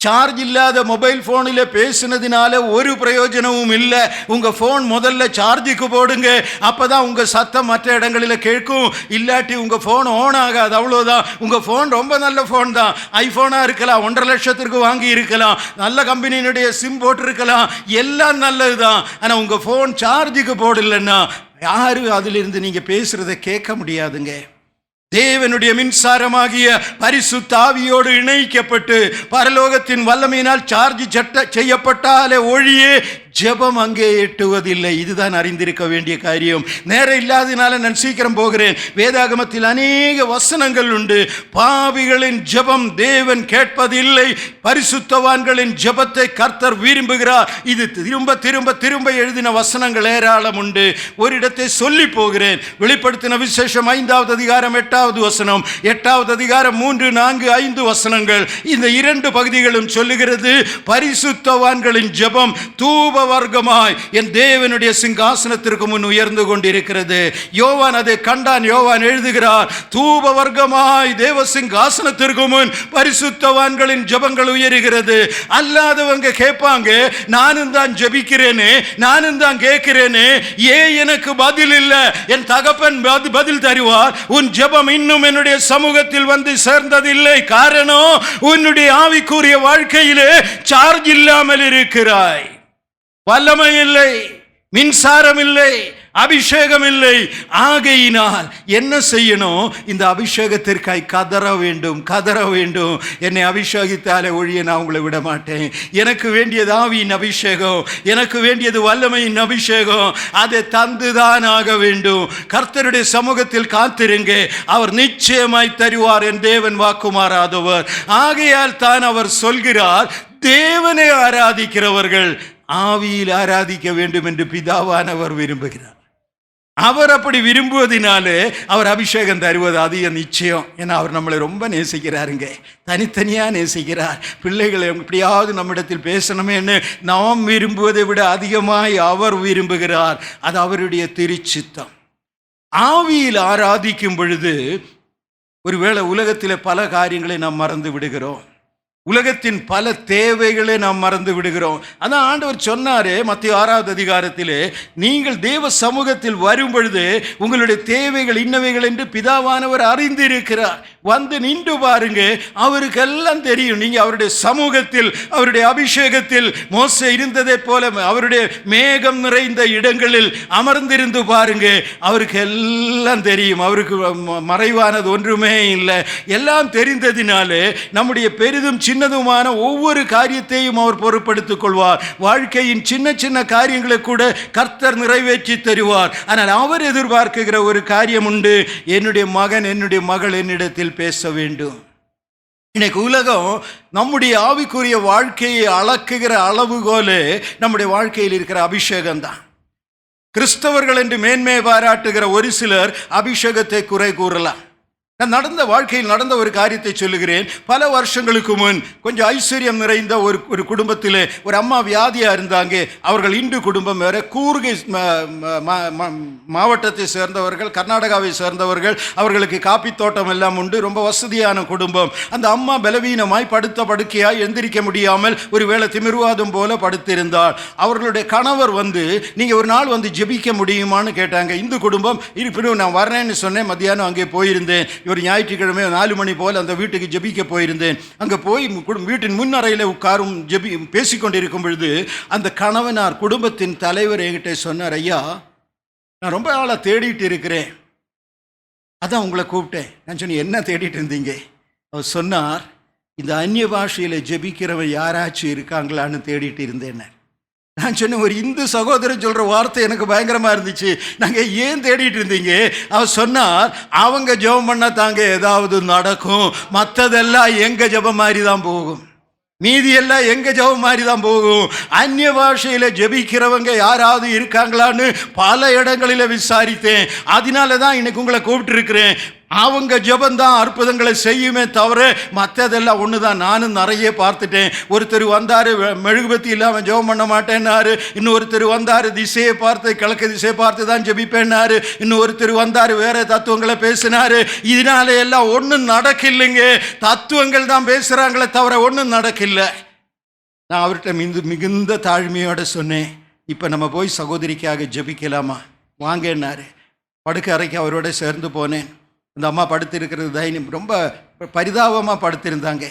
[SPEAKER 1] சார்ஜ் இல்லாத மொபைல் ஃபோனில் பேசினதினால ஒரு பிரயோஜனமும் இல்லை. உங்கள் ஃபோன் முதல்ல சார்ஜுக்கு போடுங்க, அப்போ தான் உங்கள் சத்தம் மற்ற இடங்களில் கேட்கும். இல்லாட்டி உங்கள் ஃபோன் ஓன் ஆகாது, அவ்வளோதான். உங்கள் ஃபோன் ரொம்ப நல்ல ஃபோன் தான், ஐஃபோனாக இருக்கலாம், 1.5 லட்சத்திற்கு வாங்கி இருக்கலாம், நல்ல கம்பெனியினுடைய சிம் போட்டிருக்கலாம், எல்லாம் நல்லது தான். ஆனால் உங்கள் ஃபோன் சார்ஜுக்கு போடலைன்னா யாரும் அதிலிருந்து நீங்கள் பேசுகிறத கேட்க முடியாதுங்க. தேவனுடைய மின்சாரமாகிய பரிசுத்த ஆவியோடு இணைக்கப்பட்டு பரலோகத்தின் வல்லமையினால் சார்ஜ் செய்யப்பட்டாலே ஒழியே ஜெபம் அங்கே எட்டுவதில்லை. இதுதான் அறிந்திருக்க வேண்டிய காரியம். நேரம் இல்லாதனால நான் சீக்கிரம் போகிறேன். வேதாகமத்தில் அநேக வசனங்கள் உண்டு. பாவிகளின் ஜெபம் தேவன் கேட்பதில்லை, பரிசுத்தவான்களின் ஜெபத்தை கர்த்தர் விரும்புகிறார். இது திரும்ப திரும்ப திரும்ப எழுதின வசனங்கள் ஏராளம் உண்டு. ஒரு இடத்தை சொல்லி போகிறேன். வெளிப்படுத்தின விசேஷம் 5வது அதிகாரம் 8வது வசனம், 8வது அதிகாரம் 3, 4, 5 வசனங்கள். இந்த 2 பகுதிகளும் சொல்லுகிறது, பரிசுத்தவான்களின் ஜெபம் தூப வர்க்கமாய் என் தேவனுடைய சிங்காசனத்திற்கு முன் உயர்ந்து கொண்டிருக்கிறது. யோவான் அதை கண்டான். யோவான் எழுதுகிறார், தூப வர்க்கமாய் தேவ சிங்காசனத்திற்கு முன் பரிசுத்தவான்களின் ஜெபங்கள் உயருகிறது. அல்லாதவங்க கேட்பாங்க, நானும் தான் ஜெபிக்கிறேனே, நானும் தான் கேட்கிறேனே, ஏன் எனக்கு பதில் இல்லை? என் தகப்பன் பதில் தருவார். உன் ஜெபம் இன்னும் என்னுடைய சமூகத்தில் வந்து சேர்ந்ததில்லை. காரணம், உன்னுடைய ஆவிக்குரிய வாழ்க்கையிலே சார்ஜ் இல்லாமல் இருக்கிறாய். வல்லமை இல்லை, மின்சாரம் இல்லை, அபிஷேகம் இல்லை. ஆகையினால் என்ன செய்யணும்? இந்த அபிஷேகத்திற்காய் கதற வேண்டும், கதற வேண்டும். என்னை அபிஷேகித்தாலே ஒழிய நான் உங்களை விட மாட்டேன். எனக்கு வேண்டியது ஆவியின் அபிஷேகம், எனக்கு வேண்டியது வல்லமையின் அபிஷேகம். அதை தந்துதான் ஆக வேண்டும். கர்த்தருடைய சமூகத்தில் காத்திருங்க, அவர் நிச்சயமாய் தருவார். என் தேவன் வாக்குமாறாதவர். ஆகையால் தான் அவர் சொல்கிறார், தேவனை ஆராதிக்கிறவர்கள் ஆவியில் ஆராதிக்க வேண்டும் என்று பிதாவானவர் விரும்புகிறார். அவர் அப்படி விரும்புவதினாலே அவர் அபிஷேகம் தருவது அதிக நிச்சயம். ஏன்னா அவர் நம்மளை ரொம்ப நேசிக்கிறாருங்க, தனித்தனியாக நேசிக்கிறார். பிள்ளைகளை எப்படியாவது நம்மிடத்தில் பேசணுமேன்னு நாம் விரும்புவதை விட அதிகமாய் அவர் விரும்புகிறார். அது அவருடைய திருச்சித்தம். ஆவியில் ஆராதிக்கும் பொழுது ஒருவேளை உலகத்தில் பல காரியங்களை நாம் மறந்து விடுகிறோம். உலகத்தின் பல தேவைகளை நாம் மறந்து விடுகிறோம். அதான் ஆண்டவர் சொன்னாரே மத்திய 6வது அதிகாரத்திலே, நீங்கள் தேவ சமூகத்தில் வரும் பொழுது உங்களுடைய தேவைகள் இன்னவைகள் என்று பிதாவானவர் அறிந்திருக்கிறார். வந்து நின்று பாருங்க, அவருக்கெல்லாம் தெரியும். நீங்க அவருடைய சமூகத்தில், அவருடைய அபிஷேகத்தில் மோசே இருந்ததை போல அவருடைய மேகம் நிறைந்த இடங்களில் அமர்ந்திருந்து பாருங்க, அவருக்கு எல்லாம் தெரியும். அவருக்கு மறைவானது ஒன்றுமே இல்லை. எல்லாம் தெரிந்ததினாலே நம்முடைய பெரிதும் சின்னதுமான ஒவ்வொரு காரியத்தையும் அவர் பொறுப்படுத்திக் கொள்வார். வாழ்க்கையின் சின்ன சின்ன காரியங்களை கூட கர்த்தர் நிறைவேற்றி தருவார். ஆனால் அவர் எதிர்பார்க்குகிற ஒரு காரியம் உண்டு, என்னுடைய மகன், என்னுடைய மகள் என்னிடத்தில் பேச வேண்டும். இன்னைக்கு உலகம் நம்முடைய ஆவிக்குரிய வாழ்க்கையை அளக்குகிற அளவுகோல் நம்முடைய வாழ்க்கையில் இருக்கிற அபிஷேகம் தான். கிறிஸ்தவர்கள் என்று மேன்மையை பாராட்டுகிற ஒரு சிலர் அபிஷேகத்தை குறை கூறலாம். நான் நடந்த வாழ்க்கையில் நடந்த ஒரு காரியத்தை சொல்லுகிறேன். பல வருஷங்களுக்கு முன் கொஞ்சம் ஐஸ்வர்யம் நிறைந்த ஒரு குடும்பத்தில் ஒரு அம்மா வியாதியாக இருந்தாங்க. அவர்கள் இந்து குடும்பம் வேறு, கூர்கை மாவட்டத்தை சேர்ந்தவர்கள், கர்நாடகாவை சேர்ந்தவர்கள். அவர்களுக்கு காப்பி தோட்டம் எல்லாம் உண்டு. ரொம்ப வசதியான குடும்பம். அந்த அம்மா பலவீனமாய் படுத்த படுக்கையாய் எந்திரிக்க முடியாமல் ஒரு வேளை திமிர்வாதம் போல படுத்திருந்தாள். அவர்களுடைய கணவர் வந்து, நீங்கள் ஒரு நாள் வந்து ஜெபிக்க முடியுமான்னு கேட்டாங்க. இந்து குடும்பம். இருப்பினும் நான் வரேன்னு சொன்னேன். மத்தியானம் அங்கே போயிருந்தேன். ஒரு ஞாயிற்றுக்கிழமை 4 மணி போல் அந்த வீட்டுக்கு ஜெபிக்க போயிருந்தேன். அங்கே போய் வீட்டின் முன்னறையில் உட்காரும் பேசிக்கொண்டிருக்கும் பொழுது அந்த கணவனார், குடும்பத்தின் தலைவர் என்கிட்ட சொன்னார், ஐயா, நான் ரொம்ப நாளாக தேடிட்டு இருக்கிறேன், அதான் உங்களை கூப்பிட்டேன். நான் சொன்னேன், என்ன தேடிட்டு இருந்தீங்க? அவர் சொன்னார், இந்த அந்நிய பாஷையில் ஜெபிக்கிறவன் யாராச்சும் இருக்காங்களான்னு தேடிட்டு இருந்தேன். நான் சொன்னேன், ஒரு இந்து சகோதரன் சொல்கிற வார்த்தை எனக்கு பயங்கரமாக இருந்துச்சு. நாங்கள் ஏன் தேடிட்டு இருந்தீங்க? அவர் சொன்னார், அவங்க ஜெபம் பண்ணால் தாங்க ஏதாவது நடக்கும், மற்றதெல்லாம் எங்கள் ஜெபம் மாதிரி தான் போகும், மீதி எல்லாம் எங்கள் ஜெபம் மாதிரி தான் போகும். அந்நிய பாஷையில் ஜெபிக்கிறவங்க யாராவது இருக்காங்களான்னு பல இடங்களில் விசாரித்தேன். அதனால தான் இன்னைக்கு உங்களை கூப்பிட்டு இருக்கிறேன். அவங்க ஜெபந்தான் அற்புதங்களை செய்யுமே தவிர மற்றதெல்லாம் ஒன்று தான். நானும் நிறைய பார்த்துட்டேன். ஒருத்தர் வந்தார், மெழுகுபத்தி இல்லாமல் ஜெபம் பண்ண மாட்டேன்னாரு. இன்னொருத்தர் வந்தார், திசையை பார்த்து, கிழக்கு திசையை பார்த்து தான் ஜெபிப்பேன்னாரு. இன்னொருத்தர் வந்தார், வேற தத்துவங்களை பேசினார். இதனால எல்லாம் ஒன்றும் நடக்கில்லைங்க. தத்துவங்கள் தான் பேசுகிறாங்களே தவிர ஒன்றும் நடக்கில்லை. நான் அவர்கிட்ட மிகுந்த தாழ்மையோடு சொன்னேன், இப்போ நம்ம போய் சகோதரிக்காக ஜெபிக்கலாமா, வாங்கன்னாரு. படுக்கை அறைக்கு அவரோட சேர்ந்து போனேன். அந்த அம்மா படுத்திருக்கிறது தைரியம், ரொம்ப பரிதாபமாக படுத்திருந்தாங்க.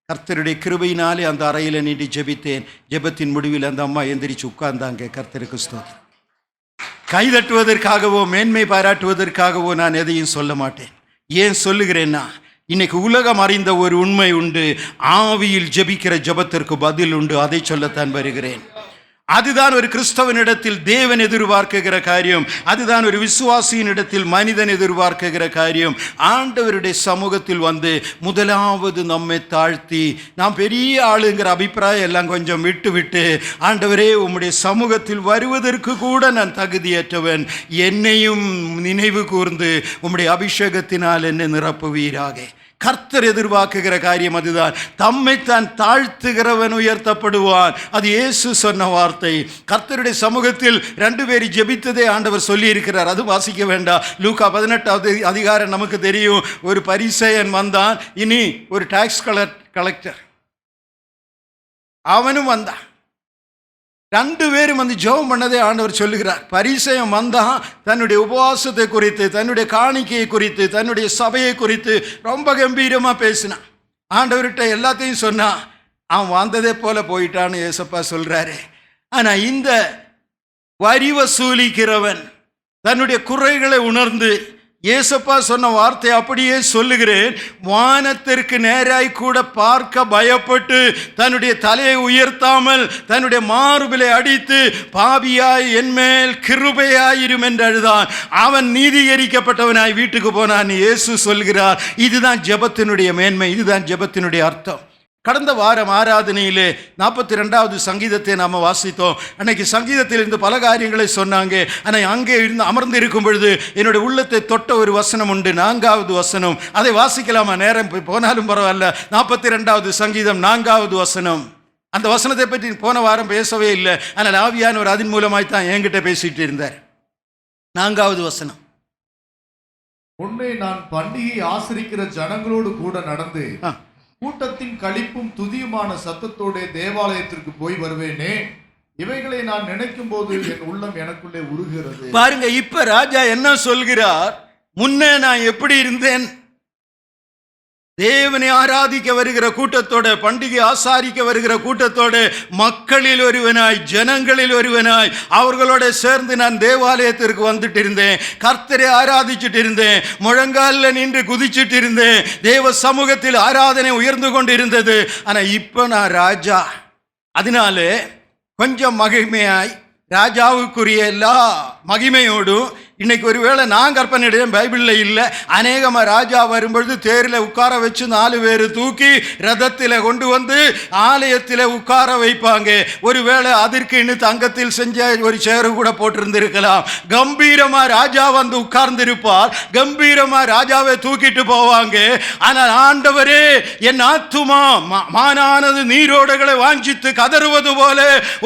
[SPEAKER 1] கர்த்தருடைய கிருபையினாலே அந்த அறையில் நீட்டி ஜெபித்தேன். ஜெபத்தின் முடிவில் அந்த அம்மா எந்திரிச்சு உட்கார்ந்தாங்க. கர்த்தருக்கு ஸ்தோத்திரம். கைதட்டுவதற்காகவோ மேன்மை பாராட்டுவதற்காகவோ நான் எதையும் சொல்ல மாட்டேன். ஏன் சொல்லுகிறேன்னா, இன்னைக்கு உலகம் அறிந்த ஒரு உண்மை உண்டு, ஆவியில் ஜெபிக்கிற ஜெபத்திற்கு பதில் உண்டு. அதை சொல்லத்தான் வருகிறேன். அதுதான் ஒரு கிறிஸ்தவனிடத்தில் தேவன் எதிர்பார்க்குகிற காரியம். அதுதான் ஒரு விசுவாசியினிடத்தில் மனிதன் எதிர்பார்க்குகிற காரியம். ஆண்டவருடைய சமூகத்தில் வந்து முதலாவது நம்மை தாழ்த்தி, நாம் பெரிய ஆளுங்கிற அபிப்பிராயம் எல்லாம் கொஞ்சம் விட்டு ஆண்டவரே உம்முடைய சமூகத்தில் வருவதற்கு கூட நான் தகுதியற்றவன், என்னையும் நினைவு கூர்ந்து உம்முடைய அபிஷேகத்தினால் என்னை நிரப்புவீராக. கர்த்தர் எதிர்பார்க்குகிற காரியம் அதுதான். தம்மைத்தான் தாழ்த்துகிறவன் உயர்த்தப்படுவான். அது இயேசு சொன்ன வார்த்தை. கர்த்தருடைய சமூகத்தில் 2 பேர் ஜெபித்ததே ஆண்டவர் சொல்லி இருக்கிறார். அது வாசிக்க வேண்டாம். லூக்கா 18வது அதிகாரம் நமக்கு தெரியும். ஒரு பரிசேயன் வந்தான், இனி ஒரு டாக்ஸ் கலெக்டர் அவனும் வந்தான். 2 பேரும் வந்து ஜெபம் பண்ணதே ஆண்டவர் சொல்லுகிறார். பரிசேயன் வந்தான், தன்னுடைய உபவாசத்தை குறித்து, தன்னுடைய காணிக்கையை குறித்து, தன்னுடைய சபையை குறித்து ரொம்ப கம்பீரமாக பேசினான். ஆண்டவர்கிட்ட எல்லாத்தையும் சொன்னான். அவன் வந்ததே போல போயிட்டான்னு ஏசப்பா சொல்றாரு. ஆனால் இந்த வரி வசூலிக்கிறவன் தன்னுடைய குறைகளை உணர்ந்து, ஏசப்பா சொன்ன வார்த்தை அப்படியே சொல்லுகிறேன், வானத்திற்கு நேராய் கூட பார்க்க பயப்பட்டு தன்னுடைய தலையை உயர்த்தாமல் தன்னுடைய மார்பிலை அடித்து பாவியாய் என்மேல் கிருபையாயிரும் என்று அழுதான். அவன் நீதிகரிக்கப்பட்டவனாய் வீட்டுக்கு போனான். இயேசு சொல்கிறார், இதுதான் ஜெபத்தினுடைய மேன்மை, இதுதான் ஜெபத்தினுடைய அர்த்தம். கடந்த வாரம் ஆராதனையிலே 42வது சங்கீதத்தை நாம் வாசித்தோம். அன்னைக்கு சங்கீதத்தில் இருந்து பல காரியங்களை சொன்னாங்க. ஆனால் அங்கே இருந்து அமர்ந்து இருக்கும் பொழுது என்னுடைய உள்ளத்தை தொட்ட ஒரு வசனம் உண்டு, 4வது வசனம். அதை வாசிக்கலாமா? நேரம் போனாலும் பரவாயில்ல. 42வது சங்கீதம் 4வது வசனம். அந்த வசனத்தை பற்றி போன வாரம் பேசவே இல்லை. ஆனால் ஆவியானவர் அதன் மூலமாய் தான் என்கிட்ட பேசிட்டு இருந்தார். 4வது வசனம்.
[SPEAKER 2] உன்னை நான் பண்டிகை ஆசரிக்கிற ஜனங்களோடு கூட நடந்து கூட்டத்தின் களிப்பும் துதியுமான சத்தத்தோட தேவாலயத்திற்கு போய் வருவேனே, இவைகளை நான் நினைக்கும் போது என் உள்ளம் எனக்குள்ளே உருகிறது.
[SPEAKER 1] பாருங்க, இப்ப ராஜா என்ன சொல்கிறார்? முன்னே நான் எப்படி இருந்தேன்? தேவனை ஆராதிக்க வருகிற கூட்டத்தோட, பண்டிகை ஆசாரிக்க வருகிற கூட்டத்தோட, மக்களில் ஒருவனாய், ஜனங்களில் ஒருவனாய் அவர்களோட சேர்ந்து நான் தேவாலயத்திற்கு வந்துட்டு இருந்தேன். கர்த்தரை ஆராதிச்சுட்டு இருந்தேன். முழங்காலில் நின்று குதிச்சுட்டு இருந்தேன். தேவ சமூகத்தில் ஆராதனை உயர்ந்து கொண்டு இருந்தது. ஆனால் இப்போ நான் ராஜா. அதனால கொஞ்சம் மகிமையாய், ராஜாவுக்குரிய எல்லா மகிமையோடும் இன்னைக்கு ஒருவேளை நான் கற்பனையிடையே பைபிளில் இல்லை, அநேகமாக ராஜா வரும்பொழுது தேரில் உட்கார வச்சு 4 பேர் தூக்கி ரதத்தில் கொண்டு வந்து ஆலயத்தில் உட்கார வைப்பாங்க. ஒருவேளை அதற்கு இன்னும் தங்கத்தில் செஞ்ச ஒரு சேரு கூட போட்டிருந்திருக்கலாம். கம்பீரமாக ராஜா வந்து உட்கார்ந்திருப்பார். கம்பீரமாக ராஜாவை தூக்கிட்டு போவாங்க. ஆனால் ஆண்டவரே, என் ஆத்துமா மானானது நீரோடைகளை வாஞ்சித்து கதறுவது போல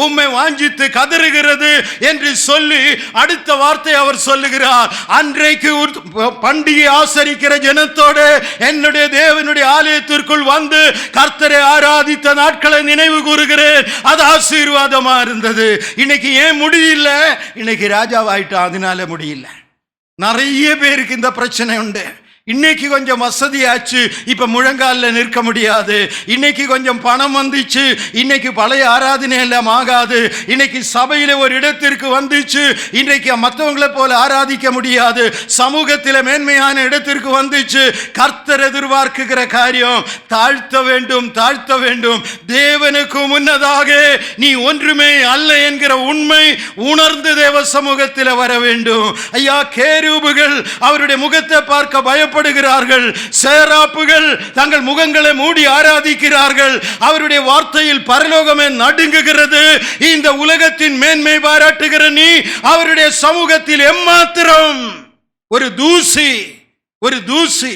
[SPEAKER 1] உம்மை வாஞ்சித்து கதறுகிறது என்று சொல்லி அடுத்த வார்த்தை அவர் சொல்லுகிறார். அன்றைக்கு பண்டிகை ஆசரிக்கிற ஜனத்தோடு என்னுடைய தேவனுடைய ஆலயத்திற்குள் வந்து கர்த்தரை ஆராதித்த நாட்களை நினைவு கூறுகிறேன். அது ஆசீர்வாதமா இருந்தது. இன்னைக்கு ஏன் முடியல? இன்னைக்கு ராஜாவாயிட்டான், அதனால முடியல. நிறைய பேருக்கு இந்த பிரச்சனை உண்டு. இன்னைக்கு கொஞ்சம் வசதியாச்சு, இப்ப முழங்காலில் நிற்க முடியாது. இன்னைக்கு கொஞ்சம் பணம் வந்துச்சு, இன்னைக்கு பழைய ஆராதனை எல்லாம் ஆகாது. இன்னைக்கு சபையில ஒரு இடத்திற்கு வந்துச்சு, இன்றைக்கு மற்றவங்களை போல ஆராதிக்க முடியாது. சமூகத்தில் மேன்மையான இடத்திற்கு வந்துச்சு. கர்த்தர் எதிர்பார்க்குகிற காரியம் தாழ்த்த வேண்டும், தாழ்த்த வேண்டும். தேவனுக்கு முன்னதாக நீ ஒன்றுமே அல்ல என்கிற உண்மை உணர்ந்து தேவ சமூகத்தில் வர வேண்டும். ஐயா, கேருபுகள் அவருடைய முகத்தை பார்க்க பயப்ப சேராப்புகள் தங்கள் முகங்களை மூடி ஆராதிக்கிறார்கள். அவருடைய வார்த்தையில் பரலோகமே நடுங்குகிறது. இந்த உலகத்தின் மேன்மை பாராட்டுகிற நீ அவருடைய சமூகத்தில் எம்மாத்திரம் ஒரு தூசி, ஒரு தூசி.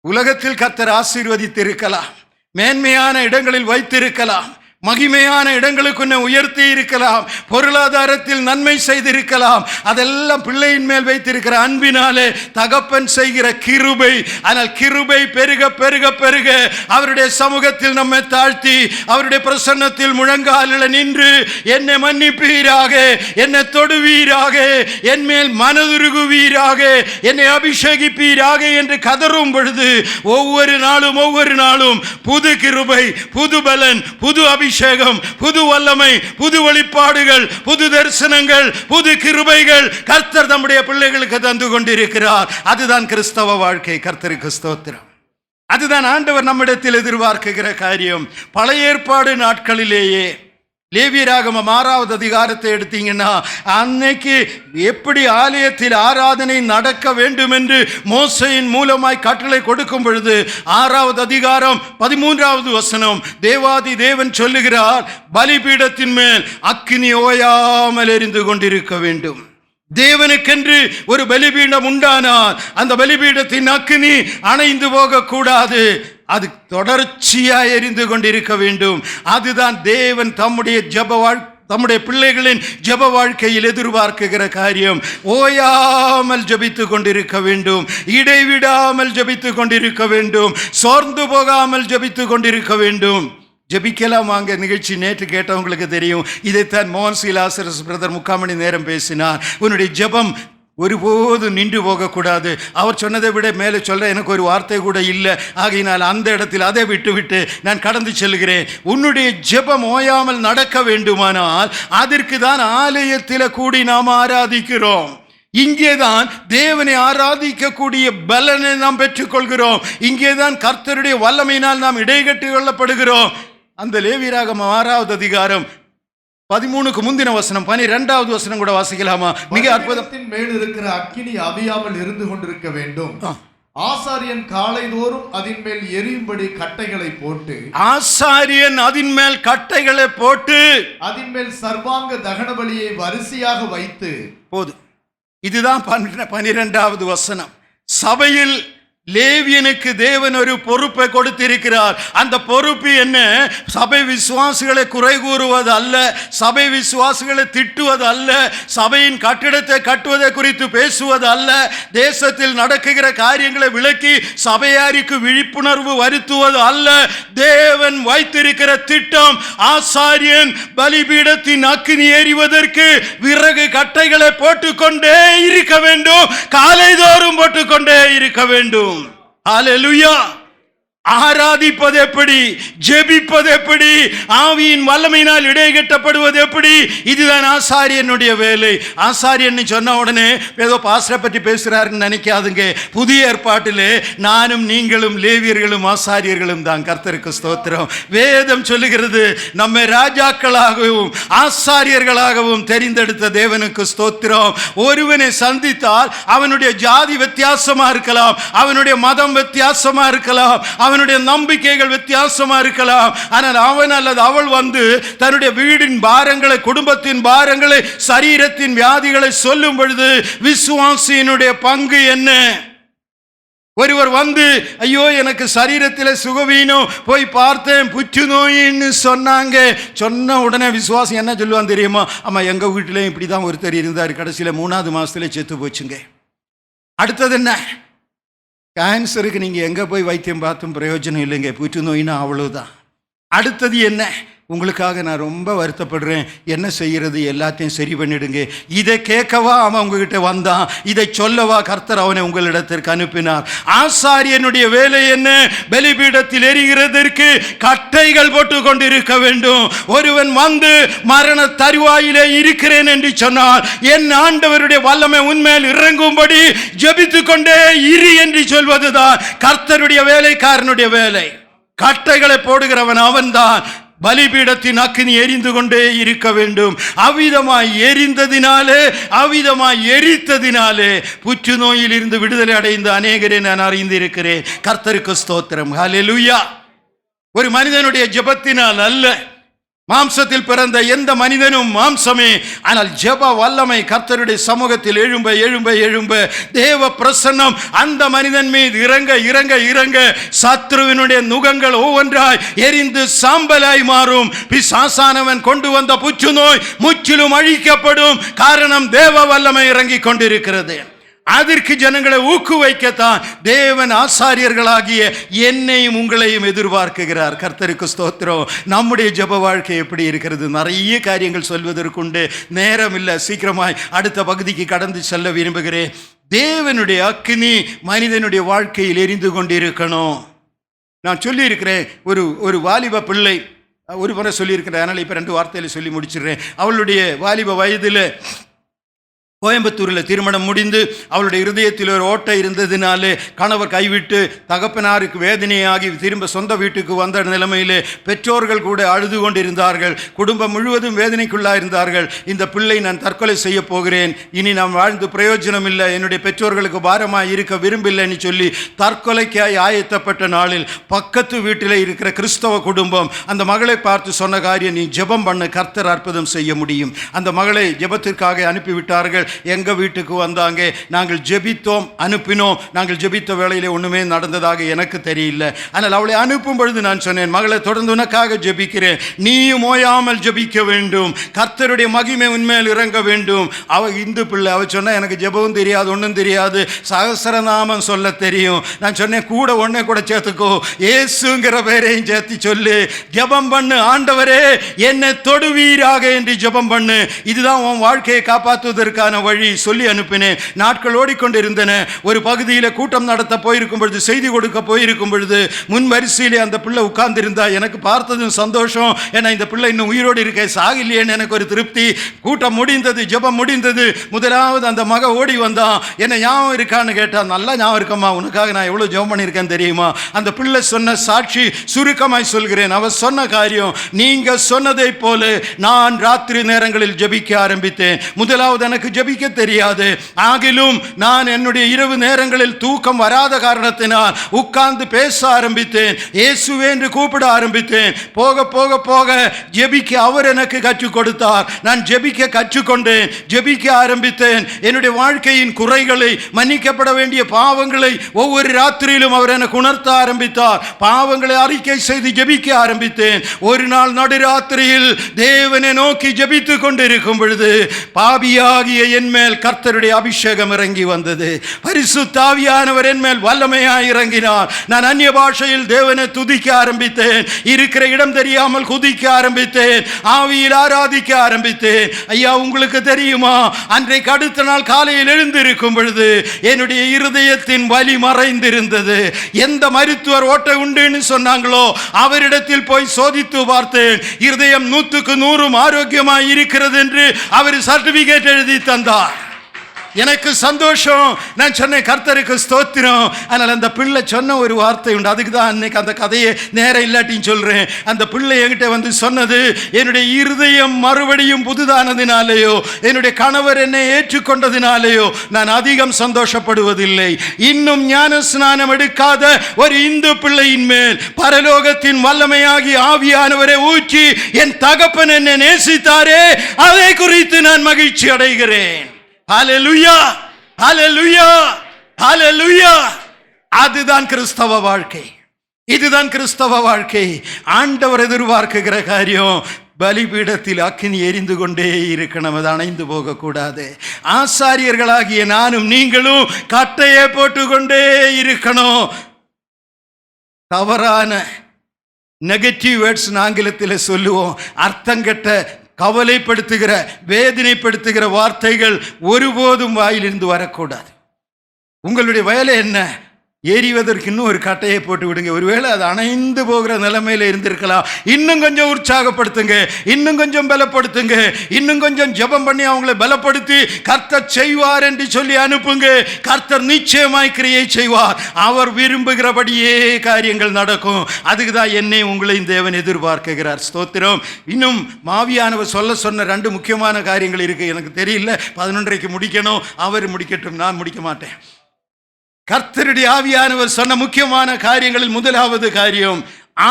[SPEAKER 1] உலகத்தில் கர்த்தர் ஆசீர்வதித்திருக்கலாம், மேன்மையான இடங்களில் வைத்திருக்கலாம், மகிமையான இடங்களுக்கு உயர்த்தி இருக்கலாம், பொருளாதாரத்தில் நன்மை செய்திருக்கலாம். அதெல்லாம் பிள்ளையின் மேல் வைத்திருக்கிற அன்பினாலே தகப்பன் செய்கிற கிருபை. ஆனால் கிருபை பெருக பெருக பெருக அவருடைய சமூகத்தில் நம்மை தாழ்த்தி அவருடைய பிரசன்னத்தில் முழங்காலில் நின்று என்னை மன்னிப்பீராக, என்னை தொடுவீராக, என் மேல் மனதுருகுவீராக, என்னை அபிஷேகிப்பீராக என்று கதறும் பொழுது ஒவ்வொரு நாளும் புது கிருபை, புது பலன், புது அபிஷேகம், புது வல்லமை, புது வெளிப்பாடுகள், புது தரிசனங்கள், புது கிருபைகள் கர்த்தர் தம்முடைய பிள்ளைகளுக்கு தந்து கொண்டிருக்கிறார். அதுதான் கிறிஸ்தவ வாழ்க்கை. கர்த்தருக்கு ஸ்தோத்திரம். அதுதான் ஆண்டவர் நம்மிடத்தில் எதிர்பார்க்குகிற காரியம். பழைய ஏற்பாடு நாட்களிலேயே லேவியராகமம் 6வது அதிகாரத்தை எடுத்தீங்கன்னா, அன்னைக்கு எப்படி ஆலயத்தில் ஆராதனை நடக்க வேண்டும் என்று மோசேயின் மூலமாய் கட்டளை கொடுக்கும் பொழுது 6வது அதிகாரம் 13வது வசனம், தேவாதி தேவன் சொல்லுகிறார், பலிபீடத்தின் மேல் அக்கினி ஓயாமல் எரிந்து கொண்டிருக்க வேண்டும். தேவனுக்கென்று ஒரு பலிபீடம் உண்டானால் அந்த பலிபீடத்தின் அக்கினி அணைந்து போகக்கூடாது, அது தொடர்ச்சியாக எரிந்து கொண்டிருக்க வேண்டும். அதுதான் தேவன் தம்முடைய பிள்ளைகளின் ஜெப வாழ்க்கையில் எதிர்பார்க்குகிற காரியம். ஓயாமல் ஜெபித்து கொண்டிருக்க வேண்டும், இடைவிடாமல் ஜெபித்து கொண்டிருக்க வேண்டும், சோர்ந்து போகாமல் ஜெபித்து கொண்டிருக்க வேண்டும். ஜெபிக்கலாம் வாங்க நிகழ்ச்சி நேற்று கேட்டவங்களுக்கு தெரியும். இதைத்தான் மோகன் லாசரஸ் பிரதர் 3/4 மணி நேரம் பேசினார். உன்னுடைய ஜெபம் ஒருபோதும் நின்று போகக்கூடாது. அவர் சொன்னதை விட மேலே சொல்ல எனக்கு ஒரு வார்த்தை கூட இல்லை. ஆகையினால் அந்த இடத்தில் அதை விட்டு நான் கடந்து செல்கிறேன். உன்னுடைய ஜெபம் ஓயாமல் நடக்க வேண்டுமானால் அதற்கு தான் ஆலயத்தில் கூடி நாம் ஆராதிக்கிறோம். இங்கேதான் தேவனை ஆராதிக்கக்கூடிய பலனை நாம் பெற்றுக்கொள்கிறோம். இங்கேதான் கர்த்தருடைய வல்லமையினால் நாம் இடைகட்டு கொள்ளப்படுகிறோம். அந்த லேவியராகமம் 6வது அதிகாரம் 13க்கு முந்தின வசனம் 12வது வசனம் கூட வாசிக்கலாமா? மிக அற்புதத்தின்
[SPEAKER 2] மேல் இருக்கிற அக்கினி அவியாமல் இருந்து கொண்டிருக்க வேண்டும். ஆசாரியன் காலைதோறும் அதன் மேல் எரியும்படி கட்டைகளை போட்டு,
[SPEAKER 1] ஆசாரியன் அதன் மேல் கட்டைகளை போட்டு
[SPEAKER 2] அதன் மேல் சர்வாங்க தகன பலியை வரிசையாக வைத்து
[SPEAKER 1] போது. இதுதான் 12வது வசனம். சபையில் லேவியனுக்கு தேவன் ஒரு பொறுப்பை கொடுத்திருக்கிறார். அந்த பொறுப்பு என்ன? சபை விசுவாசிகளை குறை கூறுவது அல்ல, சபை விசுவாசிகளை திட்டுவது அல்ல, சபையின் கட்டிடத்தை கட்டுவதை குறித்து பேசுவது அல்ல, தேசத்தில் நடக்குகிற காரியங்களை விளக்கி சபையாருக்கு விழிப்புணர்வு வருத்துவது அல்ல. தேவன் வைத்திருக்கிற திட்டம், ஆசாரியன் பலிபீடத்தின் அக்கினி எறிவதற்கு விறகு கட்டைகளை போட்டுக்கொண்டே இருக்க வேண்டும், காலைதோறும் போட்டுக்கொண்டே இருக்க வேண்டும். ஹல்லேலூயா! ஆராதிப்பது எப்படி, ஜெபிப்பது எப்படி, ஆவியின் வல்லமையினால் இடைகட்டப்படுவது எப்படி, இதுதான் ஆசாரியனுடைய வேலை. ஆசாரியன் சொன்ன உடனே ஏதோ பாஸ்டரை பற்றி பேசுறாருன்னு நினைக்காதுங்க. புதிய ஏற்பாட்டிலே நானும் நீங்களும் லேவியர்களும் ஆசாரியர்களும் தான். கர்த்தருக்கு ஸ்தோத்திரம். வேதம் சொல்லுகிறது, நம்மை ராஜாக்களாகவும் ஆசாரியர்களாகவும் தெரிந்தெடுத்த தேவனுக்கு ஸ்தோத்திரம். ஒருவனை சந்தித்தால் அவனுடைய ஜாதி வித்தியாசமா இருக்கலாம், அவனுடைய மதம் வித்தியாசமா இருக்கலாம், அவனுடைய நம்பிக்கைகள் வித்தியாசமா இருக்கலாம். ஆனால் அவன் அல்லது அவள் வந்து தன்னுடைய வீடின் பாரங்களை, குடும்பத்தின் பாரங்களை, சரீரத்தின் வியாதிகளை சொல்லும் பொழுது விசுவாசியினுடைய பங்கு என்ன? ஒருவர் வந்து, ஐயோ எனக்கு சரீரத்தில் சுகவீனம், போய் பார்த்தேன், புற்றுநோயின்னு சொன்னாங்க. சொன்ன உடனே விசுவாசி என்ன சொல்லுவான் தெரியுமா? ஆமா, எங்க வீட்டிலையும் இப்படிதான் ஒருத்தர் இருந்தார், கடைசியில் 3வது மாசத்துல செத்து போச்சுங்க. அடுத்தது என்ன? கேன்சருக்கு நீங்கள் எங்கே போய் வைத்தியம் பார்த்தும் பிரயோஜனம் இல்லைங்க, புற்றுநோயினா அவ்வளவுதான். அடுத்தது என்ன? உங்களுக்காக நான் ரொம்ப வருத்தப்படுறேன், என்ன செய்கிறது, எல்லாத்தையும் சரி பண்ணிடுங்க. இதை கேட்கவா அவன் உங்ககிட்ட வந்தான்? இதை சொல்லவா கர்த்தர் அவனை உங்களிடத்திற்கு அனுப்பினார்? ஆசாரியனுடைய வேலை என்ன? பலிபீடத்தில் எரிகிறதற்கு கட்டைகள் போட்டு கொண்டிருக்க வேண்டும். ஒருவன் வந்து மரண தருவாயிலே இருக்கிறேன் என்று சொன்னால், என் ஆண்டவருடைய வல்லமை உன்மேல் இறங்கும்படி ஜெபித்து கொண்டே இரு என்று சொல்வதுதான் கர்த்தருடைய வேலைக்காரனுடைய வேலை. கட்டைகளை போடுகிறவன் அவன்தான். பலிபீடத்தின் அக்கினி எரிந்து கொண்டே இருக்க வேண்டும். அவ்விதமாய் எரிந்ததினாலே, அவ்விதமாய் எரித்ததினாலே புற்றுநோயில் இருந்து விடுதலை அடைந்த அநேகரை நான் அறிந்திருக்கிறேன். கர்த்தருக்கு ஸ்தோத்திரம். ஹல்லேலூயா! ஒரு மனிதனுடைய ஜெபத்தினால் அல்ல, மாம்சத்தில் பிறந்த எந்த மனிதனும் மாம்சமே. ஆனால் ஜெப வல்லமை கர்த்தருடைய சமூகத்தில் எழும்ப தேவ பிரசன்னம் அந்த மனிதன் மீது இறங்க சத்ருவினுடைய நுகங்கள் ஒவ்வொன்றாய் எரிந்து சாம்பலாய் மாறும். பிசாசானவன் கொண்டு வந்த புற்றுநோய் முற்றிலும் அழிக்கப்படும். காரணம், தேவ வல்லமை இறங்கிக் கொண்டிருக்கிறது. அதற்கு ஜனங்களை ஊக்குவிக்கத்தான் தேவன் ஆசாரியர்களாகிய என்னையும் உங்களையும் எதிர்பார்க்கிறார். கர்த்தருக்கு ஸ்தோத்திரம். நம்முடைய ஜெப வாழ்க்கை எப்படி இருக்கிறது? நிறைய காரியங்கள் சொல்வதற்குண்டு, நேரம் இல்லை. சீக்கிரமாய் அடுத்த பகுதிக்கு கடந்து செல்ல விரும்புகிறேன். தேவனுடைய அக்கினி மனிதனுடைய வாழ்க்கையில் எரிந்து கொண்டிருக்கணும். நான் சொல்லியிருக்கிறேன், ஒரு வாலிப பிள்ளை ஒரு முறை சொல்லியிருக்கிறேன், அதனால் இப்போ 2 வார்த்தையில் சொல்லி முடிச்சிடுறேன். அவளுடைய வாலிப வயதில் கோயம்புத்தூரில் திருமணம் முடிந்து அவளுடைய இருதயத்தில் ஒரு ஓட்டை இருந்ததினாலே கணவர் கைவிட்டு தகப்பனாருக்கு வேதனையாகி திரும்ப சொந்த வீட்டுக்கு வந்த நிலைமையிலே பெற்றோர்கள் கூட அழுது கொண்டிருந்தார்கள். குடும்பம் முழுவதும் வேதனைக்குள்ளாக இருந்தார்கள். இந்த பிள்ளை நான் தற்கொலை செய்ய போகிறேன், இனி நான் வாழ்ந்து பிரயோஜனம் இல்லை, என்னுடைய பெற்றோர்களுக்கு பாரமாக இருக்க விரும்பில்லைன்னு சொல்லி தற்கொலைக்காய் ஆயத்தப்பட்ட நாளில் பக்கத்து வீட்டில் இருக்கிற கிறிஸ்தவ குடும்பம் அந்த மகளை பார்த்து சொன்ன காரியம், நீ ஜெபம் பண்ண, கர்த்தர் அற்புதம் செய்ய முடியும். அந்த மகளை ஜெபத்திற்காக அனுப்பிவிட்டார்கள். எங்கள் வீட்டுக்கு வந்தாங்க. நாங்கள் ஜெபித்தோம், அனுப்பினோம். நாங்கள் ஜெபித்த வேளையிலே ஒன்றுமே நடந்ததாக எனக்கு தெரியல. ஆனால் அவளை அனுப்பும் பொழுது நான் சொன்னேன், மகளை தொடர்ந்து உனக்காக ஜெபிக்கிறேன், நீயும் ஓயாமல் ஜெபிக்க வேண்டும், கர்த்தருடைய மகிமை உன்மேல் இறங்க வேண்டும். அவள் இந்து பிள்ளை. அவள் சொன்ன, எனக்கு ஜெபமும் தெரியாது, ஒன்றும் தெரியாது, சகஸ்ரநாமம் சொல்ல தெரியும். நான் சொன்னேன், கூட ஒன்னே கூட சேர்த்துக்கோ, இயேசுங்கிற பேரையும் சேர்த்து சொல்லு, ஜெபம் பண்ணு, ஆண்டவரே என்னை தொடுவீராக என்று ஜெபம் பண்ணு, இதுதான் உன் வாழ்க்கையை காப்பாற்றுவதற்கான வழி சொல்லி அனுப்பினேன். நாட்கள் ஓடிக்கொண்டிருந்தன. ஒரு பகுதியில் கூட்டம் நடத்த போயிருக்கும் பொழுது, செய்தி கொடுக்க போயிருக்கும் பொழுது, முன் வரிசையிலே அந்த பிள்ளை உட்கார்ந்திருந்தா. எனக்கு பார்த்ததும் சந்தோஷம். ஏன்னா இந்த பிள்ளை இன்னும் உயிரோடு இருக்க, சாகில்லையேன்னு எனக்கு ஒரு திருப்தி. கூட்டம் முடிந்தது, ஜெபம் முடிந்தது. முதலாவது அந்த மக ஓடி வந்தான். என்ன ஞாபகம் இருக்கான்னு கேட்டான். நல்லா ஞாபகம் இருக்கம்மா, உனக்காக நான் எவ்வளோ ஜெபம் பண்ணியிருக்கேன் தெரியுமா? அந்த பிள்ளை சொன்ன சாட்சி சுருக்கமாய் சொல்கிறேன். அவ சொன்ன காரியம், நீங்க சொன்னதை போல நான் ராத்திரி நேரங்களில் ஜெபிக்க ஆரம்பித்தேன். முதலாவது எனக்கு ஜெபிக்க தெரியாது. ஆகிலும் நான் என்னுடைய இரவு நேரங்களில் தூக்கம் வராத காரணத்தினால் உட்கார்ந்து பேச ஆரம்பித்தேன். இயேசுவே என்று கூப்பிட ஆரம்பித்தேன். போக போக போக ஜெபிக்க அவர் எனக்கு கற்றுக் கொடுத்தார். நான் ஜெபிக்க கற்றுக்கொண்டேன், ஜெபிக்க ஆரம்பித்தேன். என்னுடைய வாழ்க்கையின் குறைகளை, மன்னிக்கப்பட வேண்டிய பாவங்களை ஒவ்வொரு ராத்திரியிலும் அவர் எனக்கு உணர்த்த ஆரம்பித்தார். பாவங்களை அறிக்கை செய்து ஜெபிக்க ஆரம்பித்தேன். ஒரு நாள் நடுராத்திரியில் தேவனை நோக்கி ஜெபித்துக் கொண்டிருக்கும் பொழுது பாவியாகிய என் மேல் கர்த்தருடைய அபிஷேகம் இறங்கி வந்தது. பரிசுத்த ஆவியானவர் என் மேல் வல்லமையாய் இறங்கினார். நான் அந்நிய பாஷையில் தேவனை துதிக்க ஆரம்பித்தேன். இருக்கிற இடம் தெரியாமல் குதிக்க ஆரம்பித்தேன். ஆவியில் ஆராதிக்க ஆரம்பித்தேன். ஐயா, உங்களுக்கு தெரியுமா, அன்றைக்கு அடுத்த நாள் காலையில் எழுந்திருக்கும் பொழுது என்னுடைய இருதயத்தின் வலி மறைந்திருந்தது. எந்த மருத்துவர் ஓட்டை உண்டுன்னு சொன்னாங்களோ அவரிடத்தில் போய் சோதித்து பார்த்தேன். இருதயம் 100க்கு 100 ஆரோக்கியமாய் இருக்கிறது என்று அவர் சர்டிபிகேட் எழுதி தந்தார். எனக்கு சந்தோஷம். நான் சொன்னேன், கர்த்தருக்கு ஸ்தோத்திரம். ஆனால் அந்த பிள்ளை சொன்ன ஒரு வார்த்தை உண்டு. அதுக்கு தான் அன்னைக்கு அந்த கதையை நேரம் இல்லாட்டின்னு சொல்கிறேன். அந்த பிள்ளை என்கிட்ட வந்து சொன்னது, என்னுடைய இருதயம் மறுபடியும் புதுதானதினாலேயோ, என்னுடைய கணவர் என்னை ஏற்றுக்கொண்டதினாலேயோ நான் அதிகம் சந்தோஷப்படுவதில்லை. இன்னும் ஞான ஸ்நானம் எடுக்காத ஒரு இந்து பிள்ளையின் மேல் பரலோகத்தின் வல்லமையாகி ஆவியானவரை ஊற்றி என் தகப்பன் என்னை நேசித்தாரே, அதை குறித்து நான் மகிழ்ச்சி அடைகிறேன். ஹல்லேலூயா, ஹல்லேலூயா, ஹல்லேலூயா. அதுதான் கிறிஸ்தவ வாழ்க்கை. இதுதான் கிறிஸ்தவ வாழ்க்கை. ஆண்டவர் எதிர்பார்க்குகிற காரியம், பலிபீடத்தில் அக்கினி எரிந்து கொண்டே இருக்கணும், அது அணைந்து போகக்கூடாது. ஆசாரியர்களாகிய நானும் நீங்களும் கட்டையை போட்டுக்கொண்டே இருக்கணும். தவறான நெகட்டிவ் வேர்ட்ஸ் ஆங்கிலத்தில் சொல்லுவோம், அர்த்தங்கட்ட, கவலைப்படுத்துகிற, வேதனைப்படுத்துகிற வார்த்தைகள் ஒருபோதும் வாயிலிருந்து வரக்கூடாது. உங்களுடைய வேலை என்ன? எரிவதற்கு இன்னும் ஒரு கட்டையை போட்டு விடுங்க. ஒருவேளை அது அணைந்து போகிற நிலைமையில இருந்திருக்கலாம். இன்னும் கொஞ்சம் உற்சாகப்படுத்துங்க, இன்னும் கொஞ்சம் பலப்படுத்துங்க, இன்னும் கொஞ்சம் ஜெபம் பண்ணி அவங்களை பலப்படுத்தி கர்த்தர் செய்வார் என்று சொல்லி அனுப்புங்க. கர்த்தர் நிச்சயமாய் கிரியை செய்வார். அவர் விரும்புகிறபடியே காரியங்கள் நடக்கும். அதுக்கு தான் என்னை உங்களையும் தேவன் எதிர்பார்க்கிறார். ஸ்தோத்திரம். இன்னும் மாவியானவர் சொன்ன 2 முக்கியமான காரியங்கள் இருக்கு. எனக்கு தெரியல, 11:30 முடிக்கணும். அவர் முடிக்கட்டும், நான் முடிக்க மாட்டேன். கர்த்தருடைய ஆவியானவர் சொன்ன முக்கியமான காரியங்களில் முதலாவது காரியம்,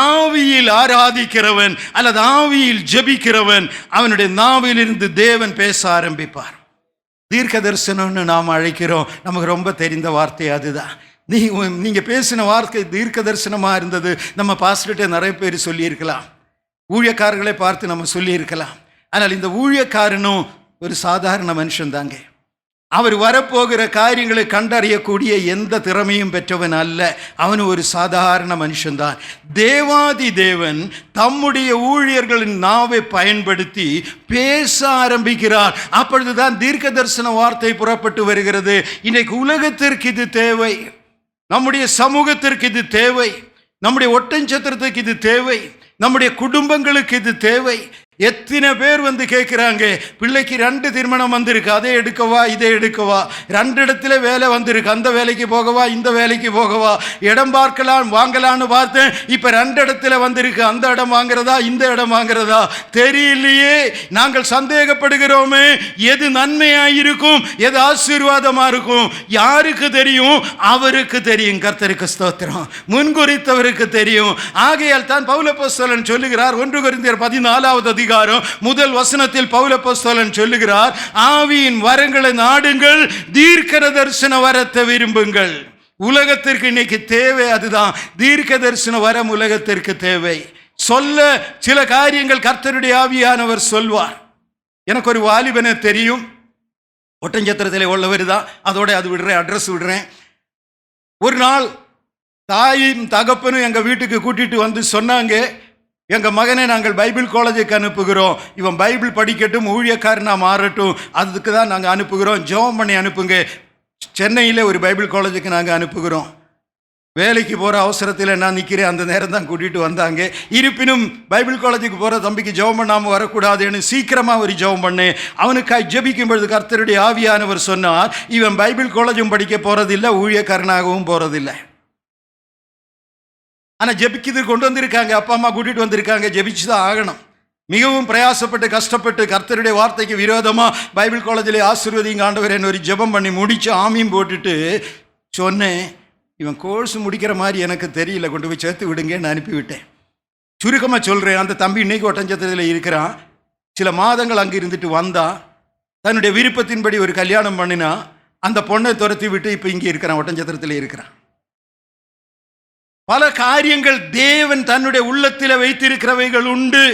[SPEAKER 1] ஆவியில் ஆராதிக்கிறவன் அல்லது ஆவியில் ஜெபிக்கிறவன் அவனுடைய நாவிலிருந்து தேவன் பேச ஆரம்பிப்பார். தீர்க்க தரிசனம்னு நாம் அழைக்கிறோம். நமக்கு ரொம்ப தெரிந்த வார்த்தை அதுதான். நீங்க பேசின வார்த்தை தீர்க்க தரிசனமாக இருந்தது. நம்ம பாஸ்டர்கிட்ட நிறைய பேர் சொல்லியிருக்கலாம், ஊழியக்காரர்களை பார்த்து நம்ம சொல்லியிருக்கலாம். ஆனால் இந்த ஊழியக்காரனும் ஒரு சாதாரண மனுஷன் தாங்க. அவர் வரப்போகிற காரியங்களை கண்டறியக்கூடிய எந்த திறமையும் பெற்றவன் அல்ல. அவன் ஒரு சாதாரண மனுஷன்தான். தேவாதி தேவன் தம்முடைய ஊழியர்களின் நாவை பயன்படுத்தி பேச ஆரம்பிக்கிறார். அப்பொழுதுதான் தீர்க்க தரிசன வார்த்தை புறப்பட்டு வருகிறது. இன்றைக்கு உலகத்திற்கு இது தேவை, நம்முடைய சமூகத்திற்கு இது தேவை, நம்முடைய ஒட்டஞ்சத்திரத்துக்கு இது தேவை, நம்முடைய குடும்பங்களுக்கு இது தேவை. எத்தனை பேர் வந்து கேட்குறாங்க, பிள்ளைக்கு 2 திருமணம் வந்திருக்கு, அதை எடுக்கவா இதை எடுக்கவா, 2 இடத்துல வேலை வந்திருக்கு, அந்த வேலைக்கு போகவா இந்த வேலைக்கு போகவா, இடம் பார்க்கலாம் வாங்கலான்னு பார்த்தேன், இப்போ 2 இடத்துல வந்திருக்கு, அந்த இடம் வாங்குறதா இந்த இடம் வாங்குறதா தெரியலையே. நாங்கள் சந்தேகப்படுகிறோமே, எது நன்மையாக இருக்கும் எது ஆசீர்வாதமாக இருக்கும் யாருக்கு தெரியும்? அவருக்கு தெரியும். கர்த்தருக்கு ஸ்தோத்திரம். முன்குறித்தவருக்கு தெரியும். ஆகையால் தான் பவுலப்போஸ்தலன் சொல்லுகிறார், 1 கொரிந்தியர் 14வது அதிகாரம் 1 வசனத்தில் பவுலப்போஸ்தலன் சொல்லுகிறார், ஆவியின் வரங்களை நாடுங்கள், தீர்க்க தரிசன வரத்தை விரும்புங்கள். உலகத்திற்கு இன்னைக்கு தேவை அதுதான். தீர்க்க தரிசன வரம் உலகத்திற்கு தேவை. சொல்ல சில காரியங்கள் கர்த்தருடைய ஆவியானவர் சொல்வார். எனக்கு ஒரு வாலிபனை தெரியும், ஒட்டஞ்சத்திரத்தில் உள்ளவர் தான், அதோட அது விடுறேன், அட்ரஸ் விடுறேன். ஒரு நாள் தாயும் தகப்பனும் எங்கள் வீட்டுக்கு கூட்டிட்டு வந்து சொன்னாங்க, எங்கள் மகனை நாங்கள் பைபிள் காலேஜுக்கு அனுப்புகிறோம், இவன் பைபிள் படிக்கட்டும், ஊழியக்காரனாக மாறட்டும், அதுக்கு தான் நாங்கள் அனுப்புகிறோம், ஜெபம் பண்ணி அனுப்புங்க. சென்னையில் ஒரு பைபிள் காலேஜுக்கு நாங்கள் அனுப்புகிறோம். வேலைக்கு போகிற அவசரத்தில் நான் நிற்கிறேன், அந்த நேரம் தான் கூட்டிகிட்டு வந்தாங்க. இருப்பினும் பைபிள் காலேஜுக்கு போகிற தம்பிக்கு ஜெபம் பண்ணாமல் வரக்கூடாதுன்னு சீக்கிரமாக ஒரு ஜெபம் பண்ணேன். அவனுக்காய் ஜெபிக்கும் பொழுது கர்த்தருடைய ஆவியானவர் சொன்னார், இவன் பைபிள் காலேஜும் படிக்க போகிறதில்லை, ஊழியக்காரனாகவும் போகிறதில்லை. ஆனால் ஜெபிக்கிறது கொண்டு வந்திருக்காங்க, அப்பா அம்மா கூட்டிகிட்டு வந்திருக்காங்க, ஜெபிச்சு தான் ஆகணும். மிகவும் பிரயாசப்பட்டு கஷ்டப்பட்டு கர்த்தருடைய வார்த்தைக்கு விரோதமாக பைபிள் காலேஜில் ஆசீர்வதிங்க ஆண்டவர் என்ன ஒரு ஜெபம் பண்ணி முடித்து ஆமியும் போட்டுட்டு சொன்னேன், இவன் கோர்ஸ் முடிக்கிற மாதிரி எனக்கு தெரியல, கொண்டு போய் சேர்த்து விடுங்கன்னு அனுப்பிவிட்டேன். சுருக்கமாக சொல்கிறேன், அந்த தம்பி இன்னைக்கு ஒட்டஞ்சத்திரத்தில் இருக்கிறான். சில மாதங்கள் அங்கே இருந்துட்டு வந்தான், தன்னுடைய விருப்பத்தின்படி ஒரு கல்யாணம் பண்ணினா, அந்த பொண்ணை துரத்தி விட்டு இப்போ இங்கே இருக்கிறான், ஒட்டஞ்சத்திரத்தில் இருக்கிறான். பல காரியங்கள் தேவன் தன்னுடைய உள்ளத்தில் வைத்திருக்கிறவைகள் உண்டு.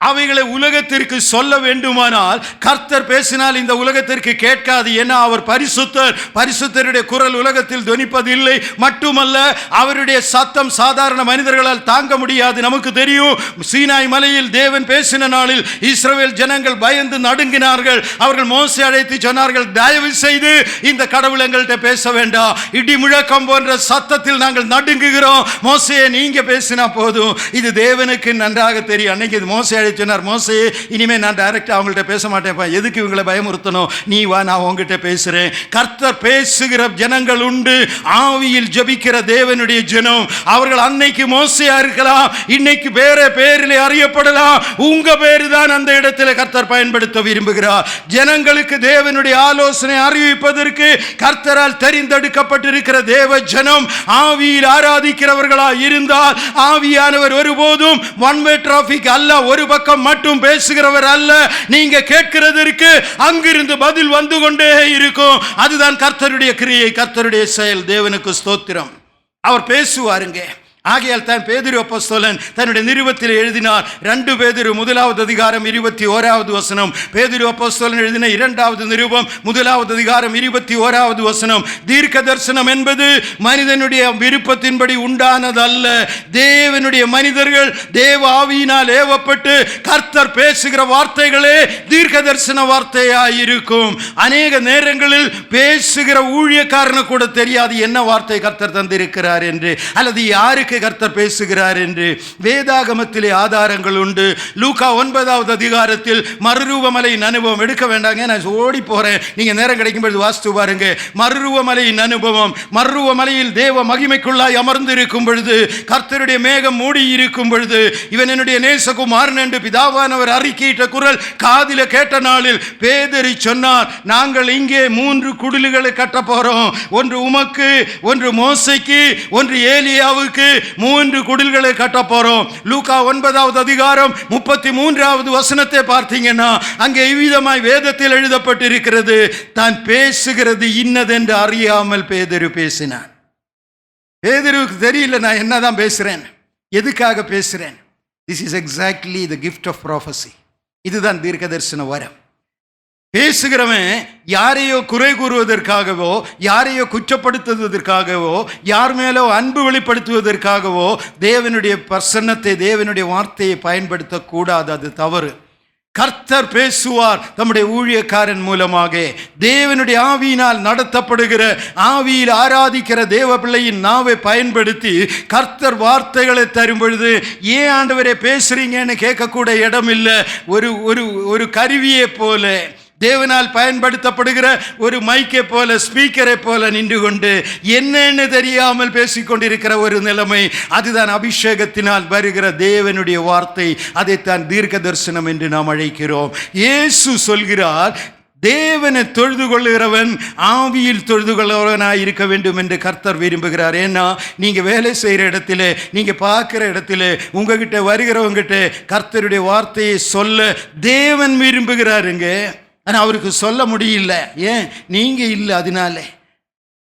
[SPEAKER 1] அவைகளை உலகத்திற்கு சொல்ல வேண்டுமானால் கர்த்தர் பேசினால் இந்த உலகத்திற்கு கேட்காது. ஏன்னா அவர் பரிசுத்தர், பரிசுத்தருடைய குரல் உலகத்தில் தொனிப்பதில்லை. மட்டுமல்ல, அவருடைய சத்தம் சாதாரண மனிதர்களால் தாங்க முடியாது. நமக்கு தெரியும், சீனாய் மலையில் தேவன் பேசின நாளில் இஸ்ரவேல் ஜனங்கள் பயந்து நடுங்கினார்கள். அவர்கள் மோசே அழைத்து சொன்னார்கள், தயவு செய்து இந்த கடவுள் எங்கள்கிட்ட பேச வேண்டாம், இடி முழக்கம் போன்ற சத்தத்தில் நாங்கள் நடுங்குகிறோம், மோசே நீங்க பேசினா போதும். இது தேவனுக்கு நன்றாக தெரியும். அன்னைக்கு இது மோசே சொன்னார், மோசே இனிமே நான் டைரக்டா அவங்கள்ட்ட பேச மாட்டேன்ப்பா, எதுக்கு இவங்களை பயமுறுத்தணும், நீ வா நான் உங்ககிட்ட பேசுறேன். கர்த்தர் பேசுகிற ஜனங்கள் உண்டு, ஆவியில் ஜெபிக்கிற தேவனுடைய ஜனம். அவர்கள் அன்னைக்கு மோசையா இருக்கலாம், இன்னைக்கு வேற பேரிலே அறியப்படலாம். உங்க பேரு தான் அந்த இடத்துல கர்த்தர் பயன்படுத்த விரும்புகிறார். ஜனங்களுக்கு தேவனுடைய ஆலோசனை அறிவிப்பதற்கு கர்த்தரால் தெரிந்தெடுக்கப்பட்டிருக்கிற தேவ ஜனம் ஆவியில் ஆராதிக்கிறவர்களா இருந்தால், ஆவியானவர் ஒருபோதும் ஒன் வே டிராபிக் அல்ல, ஒரு பக்கம் மட்டும் பேசுகிறவர் அல்ல. நீங்க கேட்கிறதற்கு அங்கிருந்து பதில் வந்து கொண்டே இருக்கும். அதுதான் கர்த்தருடைய கிரியை, கர்த்தருடைய செயல். தேவனுக்கு ஸ்தோத்திரம். அவர் பேசுவாருங்க. ஆகையால் தான் பேதுரு அப்போஸ்தலன் தன்னுடைய நிருபத்தில் எழுதினார். 2 பேதுரு 1வது அதிகாரம் 21வது வசனம். பேதுரு அப்போஸ்தலன் எழுதின 2வது நிருபம் 1வது அதிகாரம் 21வது வசனம். தீர்க்க தரிசனம் என்பது மனிதனுடைய விருப்பத்தின்படி உண்டானதல்ல. தேவனுடைய மனிதர்கள் தேவ ஆவியினால் ஏவப்பட்டு கர்த்தர் பேசுகிற வார்த்தைகளே தீர்க்க தரிசன வார்த்தையாயிருக்கும். அநேக நேரங்களில் பேசுகிற ஊழியக்காரனு கூட தெரியாது என்ன வார்த்தை கர்த்தர் தந்திருக்கிறார் என்று, அல்லது யாருக்கு கர்த்தர் பேசுகிறார் என்று. வேதாகமத்திலே ஆதாரங்கள் உண்டு. லூக்கா 9வது அதிகாரத்தில் மறுரூபமலையின் அனுபவம், எடுக்க வேண்டாங்க, நான் ஓடி போறேன், நீங்க நேரம் கிடைக்கும் பொழுது வாசித்து பாருங்க. மறுரூபமலையின் அனுபவம், மறுரூபமலையில் தேவ மகிமைக்குள்ளாய் அமர்ந்து இருக்கும் பொழுது, கர்த்தருடைய மேகம் மூடி இருக்கும் பொழுது, இவன் என்னுடைய நேசகுமாரன் என்று பிதாவானவர் அறிக்கையிட்ட குரல் காதில கேட்ட நாளில் பேதுரு சொன்னார், நாங்கள் இங்கே 3 குடில்களை கட்ட போறோம், ஒன்று உமக்கு, ஒன்று மோசைக்கு, ஒன்று ஏலியாவுக்கு, 3 குடில்களை கட்ட போறோம். லூக்கா 9வது அதிகாரம் 33வது வசனத்தை பார்த்தீங்கன்னா அங்கே இவ்விதமாய் வேதத்தில் எழுதப்பட்டிருக்கிறது, தான் பேசுகிறது இன்னதென்று அறியாமல் பேதுரு பேசினான். பேதுருவுக்கு தெரியல நான் என்னதான் பேசுறேன், எதுக்காக பேசுறேன். This is exactly the gift of prophecy. இதுதான் தீர்க்க தரிசன வரம். பேசுகிறவன் யாரையோ குறை கூறுவதற்காகவோ, யாரையோ குற்றப்படுத்துவதற்காகவோ, யார் மேலோ அன்பு வெளிப்படுத்துவதற்காகவோ தேவனுடைய பிரசன்னத்தை, தேவனுடைய வார்த்தையை பயன்படுத்தக்கூடாது. அது தவறு. கர்த்தர் பேசுவார் தம்முடைய ஊழியக்காரன் மூலமாக. தேவனுடைய ஆவியினால் நடத்தப்படுகிற, ஆவியில் ஆராதிக்கிற தேவ பிள்ளையின் நாவை பயன்படுத்தி கர்த்தர் வார்த்தைகளை தரும் பொழுது, ஏன் ஆண்டவரே பேசுறீங்கன்னு கேட்கக்கூட இடம் இல்லை. ஒரு கருவியை போல, தேவனால் பயன்படுத்தப்படுகிற ஒரு மைக்கை போல, ஸ்பீக்கரை போல நின்று கொண்டு என்னன்னு தெரியாமல் பேசிக்கொண்டிருக்கிற ஒரு நிலைமை. அதுதான் அபிஷேகத்தினால் வருகிற தேவனுடைய வார்த்தை. அதைத்தான் தீர்க்க தரிசனம் என்று நாம் அழைக்கிறோம். இயேசு சொல்கிறார், தேவனை தொழுது கொள்ளுகிறவன் ஆவியில் தொழுது கொள்ளுகிறவனாய் இருக்க வேண்டும் என்று கர்த்தர் விரும்புகிறார். ஏன்னா நீங்கள் வேலை செய்கிற இடத்துல, நீங்கள் பார்க்குற இடத்துல, உங்ககிட்ட வருகிறவங்கிட்ட கர்த்தருடைய வார்த்தையை சொல்ல தேவன் விரும்புகிறாருங்க. ஆனால் அவருக்கு சொல்ல முடியல. ஏன்? நீங்கள் இல்லை. அதனால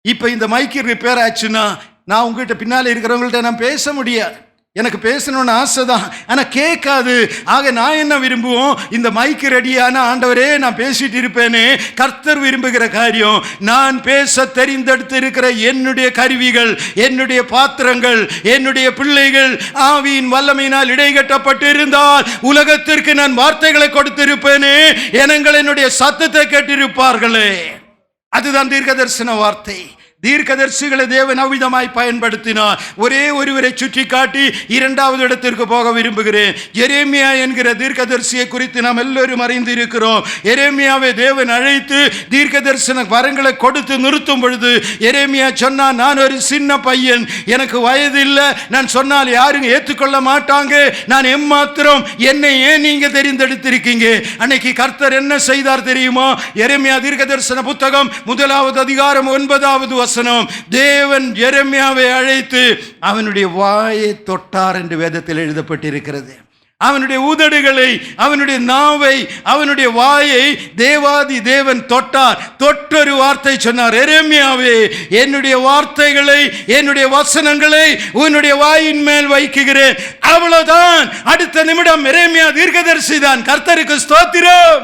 [SPEAKER 1] இப்போ இந்த மைக்கு ரிப்பேர் ஆச்சுன்னா நான் உங்ககிட்ட பின்னால் இருக்கிறவங்கள்ட்ட நான் பேச முடியாது. எனக்கு பேசணும்னு ஆசை தான், ஆனால் கேட்காது. ஆக நான் என்ன விரும்புவோம்? இந்த மைக்கு ரெடியான ஆண்டவரே நான் பேசிட்டு இருப்பேனே. கர்த்தர் விரும்புகிற காரியம், நான் பேச தெரிந்தெடுத்து இருக்கிற என்னுடைய கருவிகள், என்னுடைய பாத்திரங்கள், என்னுடைய பிள்ளைகள் ஆவியின் வல்லமையினால் இடைகட்டப்பட்டு இருந்தால் உலகத்திற்கு நான் வார்த்தைகளை கொடுத்திருப்பேனே. எனங்கள் என்னுடைய சத்தத்தை கேட்டிருப்பார்களே. அதுதான் தீர்க்க தரிசன வார்த்தை. தீர்க்கதரிசிகளை தேவன் அவ்விதமாய் பயன்படுத்தினார். ஒரே ஒருவரை சுற்றி காட்டி இரண்டாவது இடத்திற்கு போக விரும்புகிறேன். எரேமியா என்கிற தீர்க்கதரிசியை குறித்து நாம் எல்லோரும் அறிந்து இருக்கிறோம். எரேமியாவை தேவன் அழைத்து தீர்க்க தரிசன வரங்களை கொடுத்து நிறுத்தும் பொழுது எரேமியா சொன்னான், நான் ஒரு சின்ன பையன், எனக்கு வயது இல்லை, நான் சொன்னால் யாரும் ஏற்றுக்கொள்ள மாட்டாங்க, நான் எம்மாத்திரம், என்னை ஏன் நீங்க தெரிந்தெடுத்திருக்கீங்க? அன்னைக்கு கர்த்தர் என்ன செய்தார் தெரியுமா? எரேமியா தீர்க்க தரிசன புத்தகம் 1 அதிகாரம் 9 தேவன் எரேமியாவை அழைத்து அவனுடைய வாயை தொட்டார் என்று வேதத்தில் எழுதப்பட்டிருக்கிறது. அவனுடைய உதடுகளை, அவனுடைய நாவை, அவனுடைய வாயை தேவாதி தேவன் தொட்டார். தொட்டொரு வார்த்தை சொன்னார், எரேமியாவே, என்னுடைய வார்த்தைகளை, என்னுடைய வசனங்களை உன்னுடைய வாயின் மேல் வைக்குகிறேன். அவ்வளவுதான். அடுத்த நிமிடம் எரேமியா தீர்க்கதரிசி தான். கர்த்தருக்கு ஸ்தோத்திரம்.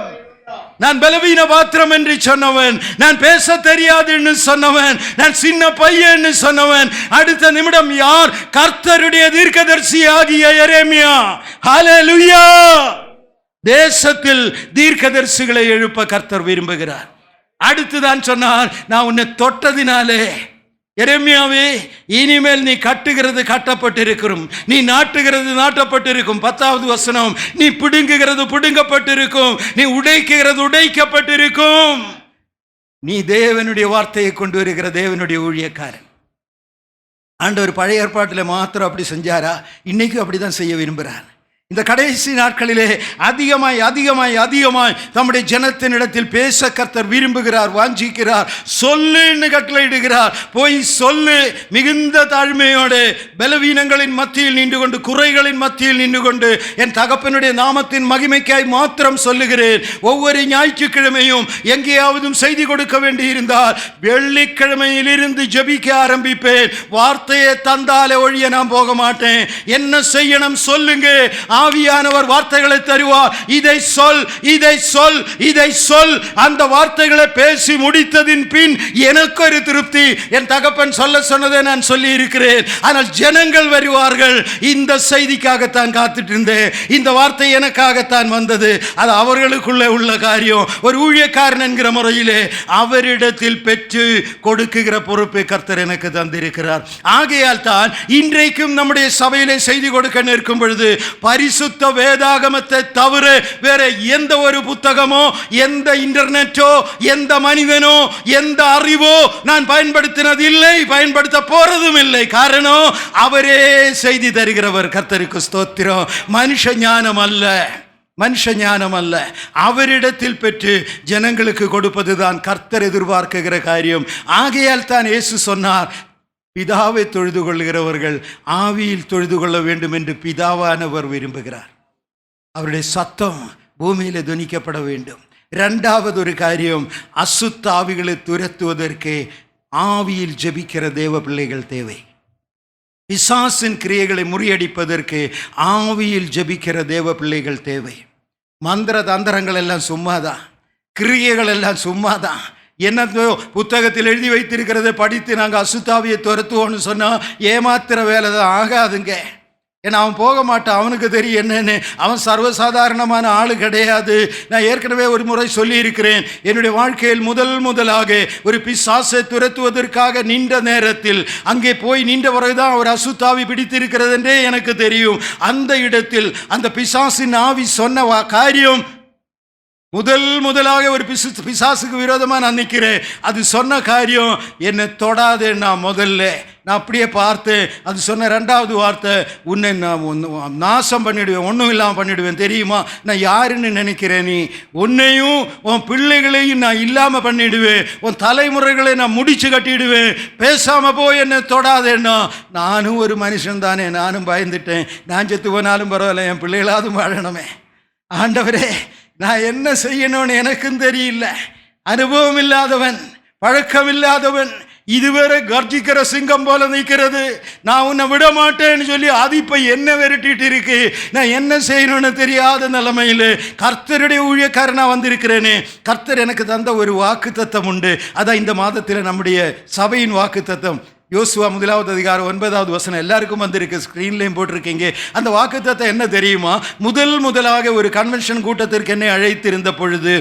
[SPEAKER 1] நான் பலவீன பாத்திரம் என்று சொன்னவன், நான் பேச தெரியாது என்று சொன்னவன், நான் சின்ன பையன் சொன்னவன், அடுத்த நிமிடம் யார்? கர்த்தருடைய தீர்க்கதரிசி ஆகிய எரேமியா. ஹல்லேலூயா! தேசத்தில் தீர்க்கதரிசிகளை எழுப்ப கர்த்தர் விரும்புகிறார். அடுத்துதான் சொன்னார், நான் உன்னை தொட்டதினாலே எரேமியாவே, இனிமேல் நீ கட்டுகிறது கட்டப்பட்டிருக்கும், நீ நாட்டுகிறது நாட்டப்பட்டிருக்கும். 10வது வசனம், நீ பிடுங்குகிறது பிடுங்கப்பட்டிருக்கும், நீ உடைக்கிறது உடைக்கப்பட்டிருக்கும். நீ தேவனுடைய வார்த்தையை கொண்டு வருகிற தேவனுடைய ஊழியக்காரன். ஆண்டவர் பழைய ஏற்பாட்டில் மாத்திரம் அப்படி செஞ்சாரா? இன்னைக்கும் அப்படிதான் செய்ய விரும்புகிறார். இந்த கடைசி நாட்களிலே அதிகமாய் அதிகமாய் அதிகமாய் தம்முடைய ஜனத்தினிடத்தில் பேச கர்த்தர் விரும்புகிறார், வாஞ்சிக்கிறார். சொல்லுன்னு கட்டளையிடுகிறார். போய் சொல்லு. மிகுந்த தாழ்மையோடு பலவீனங்களின் மத்தியில் நின்று கொண்டு, குறைகளின் மத்தியில் நின்று கொண்டு, என் தகப்பனுடைய நாமத்தின் மகிமைக்காய் மாத்திரம் சொல்லுகிறேன். ஒவ்வொரு ஞாயிற்றுக்கிழமையும் எங்கேயாவதும் செய்தி கொடுக்க வேண்டியிருந்தால் வெள்ளிக்கிழமையிலிருந்து ஜெபிக்க ஆரம்பிப்பேன். வார்த்தையை தந்தாலே ஒழிய நான் போக மாட்டேன். என்ன செய்யணும் சொல்லுங்க. ஆவியானவர் வார்த்தைகளை தருவார். இதை சொல், இதை சொல், இதை சொல். அந்த வார்த்தைகளை பேசி முடித்ததின் பின் எனக்கு ஒரு திருப்தி. என் தகப்பன் சொல்ல சொன்னதை நான் சொல்லி இருக்கிறேன். ஆனால் ஜனங்கள் வருவார்கள். இந்த செய்திக்காகத்தான் காத்துட்டு இருந்தேன், இந்த வார்த்தை எனக்காகத்தான் வந்தது. அது அவர்களுக்குள்ளே உள்ள காரியம். ஒரு ஊழியக்காரன் என்கிற முறையிலே அவரிடத்தில் பெற்று கொடுக்குகிற பொறுப்பை கர்த்தர் எனக்கு தந்திருக்கிறார். ஆகையால் தான் இன்றைக்கும் நம்முடைய சபையிலே செய்தி கொடுக்க நிற்கும் பொழுது பரிசுத்த வேதாகமத்தை தவிர வேற எந்த ஒரு புத்தகமோ, எந்த இன்டர்நெட்டோ, எந்த மனிதனோ, எந்த அறிவோ நான் பயன்படுத்தினது இல்லை, பயன்படுத்த போறதும் இல்லை. காரணம், அவரே செய்தி தருகிறவர். கர்த்தருக்கு ஸ்தோத்திரம். மனுஷ ஞானம் அல்ல, மனுஷ ஞானம் அல்ல, அவரிடத்தில் பெற்று ஜனங்களுக்கு கொடுப்பதுதான் கர்த்தர் எதிர்பார்க்கிற காரியம். ஆகையால் தான் இயேசு சொன்னார், பிதாவை தொழுது கொள்கிறவர்கள் ஆவியில் தொழுது கொள்ள வேண்டும் என்று பிதாவானவர் விரும்புகிறார். அவருடைய சத்தம் பூமியில் துணிக்கப்பட வேண்டும். 2வது ஒரு காரியம், அசுத்த ஆவிகளை துரத்துவதற்கு ஆவியில் ஜெபிக்கிற தேவ பிள்ளைகள் தேவை. பிசாசின் கிரியைகளை முறியடிப்பதற்கு ஆவியில் ஜெபிக்கிற தேவ பிள்ளைகள் தேவை. மந்திர தந்திரங்கள் எல்லாம் சும்மாதான், கிரியைகள் எல்லாம் சும்மாதான். என்ன புத்தகத்தில் எழுதி வைத்திருக்கிறத படித்து நாங்கள் அசுத்தாவியை துரத்துவோன்னு சொன்னால் ஏமாத்திர வேலை தான், ஆகாதுங்க. ஏன்னா அவன் போக மாட்டான், அவனுக்கு தெரியும் என்னன்னு. அவன் சர்வசாதாரணமான ஆளு கிடையாது. நான் ஏற்கனவே ஒரு முறை சொல்லியிருக்கிறேன், என்னுடைய வாழ்க்கையில் முதலாக ஒரு பிசாசை துரத்துவதற்காக நின்ற நேரத்தில் அங்கே போய் நின்ற பிறகுதான் ஒரு அசுத்தாவி பிடித்திருக்கிறது என்றே எனக்கு தெரியும். அந்த இடத்தில் அந்த பிசாசின் ஆவி சொன்ன காரியம், முதலாக ஒரு பிசாசுக்கு விரோதமாக நான் நிற்கிறேன், அது சொன்ன காரியம் என்னை தொடாது. நான் அப்படியே பார்த்தேன். அது சொன்ன ரெண்டாவது வார்த்தை, உன்னை நான் நாசம் பண்ணிடுவேன், ஒன்றும் இல்லாமல் பண்ணிடுவேன். தெரியுமா நான் யாருன்னு நினைக்கிறேன்? நீ உன்னையும் உன் பிள்ளைகளையும் நான் இல்லாமல் பண்ணிடுவேன், உன் தலைமுறைகளை நான் முடிச்சு கட்டிடுவேன், பேசாமல் போய் என்னை தொடாதேன்னா. நானும் ஒரு மனுஷன் தானே, நானும் பயந்துட்டேன். நான் செத்து போனாலும் பரவாயில்ல, என் பிள்ளைகளாவது வாழணுமே. ஆண்டவரே, நான் என்ன செய்யணும்னு எனக்கும் தெரியல. அனுபவம் இல்லாதவன், பழக்கம் இல்லாதவன், இதுவரை கர்ஜிக்கிற சிங்கம் போல நிற்கிறது. நான் உன்னை விட மாட்டேன்னு சொல்லி அது இப்போ என்ன விரட்டிட்டு இருக்கு. நான் என்ன செய்யணும்னு தெரியாத நிலைமையில் கர்த்தருடைய ஊழியக்காரனாக வந்திருக்கிறேனே. கர்த்தர் எனக்கு தந்த ஒரு வாக்கு தத்தம் உண்டு. அதான் இந்த மாதத்தில் நம்முடைய சபையின் வாக்கு தத்தம். யோசுவா 1 அதிகாரம் 9வது வசனம் எல்லாருக்கும் வந்திருக்கு, ஸ்க்ரீன்லேயும் போட்டிருக்கீங்க. அந்த வாக்குத்தத்தம் என்ன தெரியுமா? முதலாக ஒரு கன்வென்ஷன் கூட்டத்திற்கு என்னை அழைத்திருந்த பொழுது,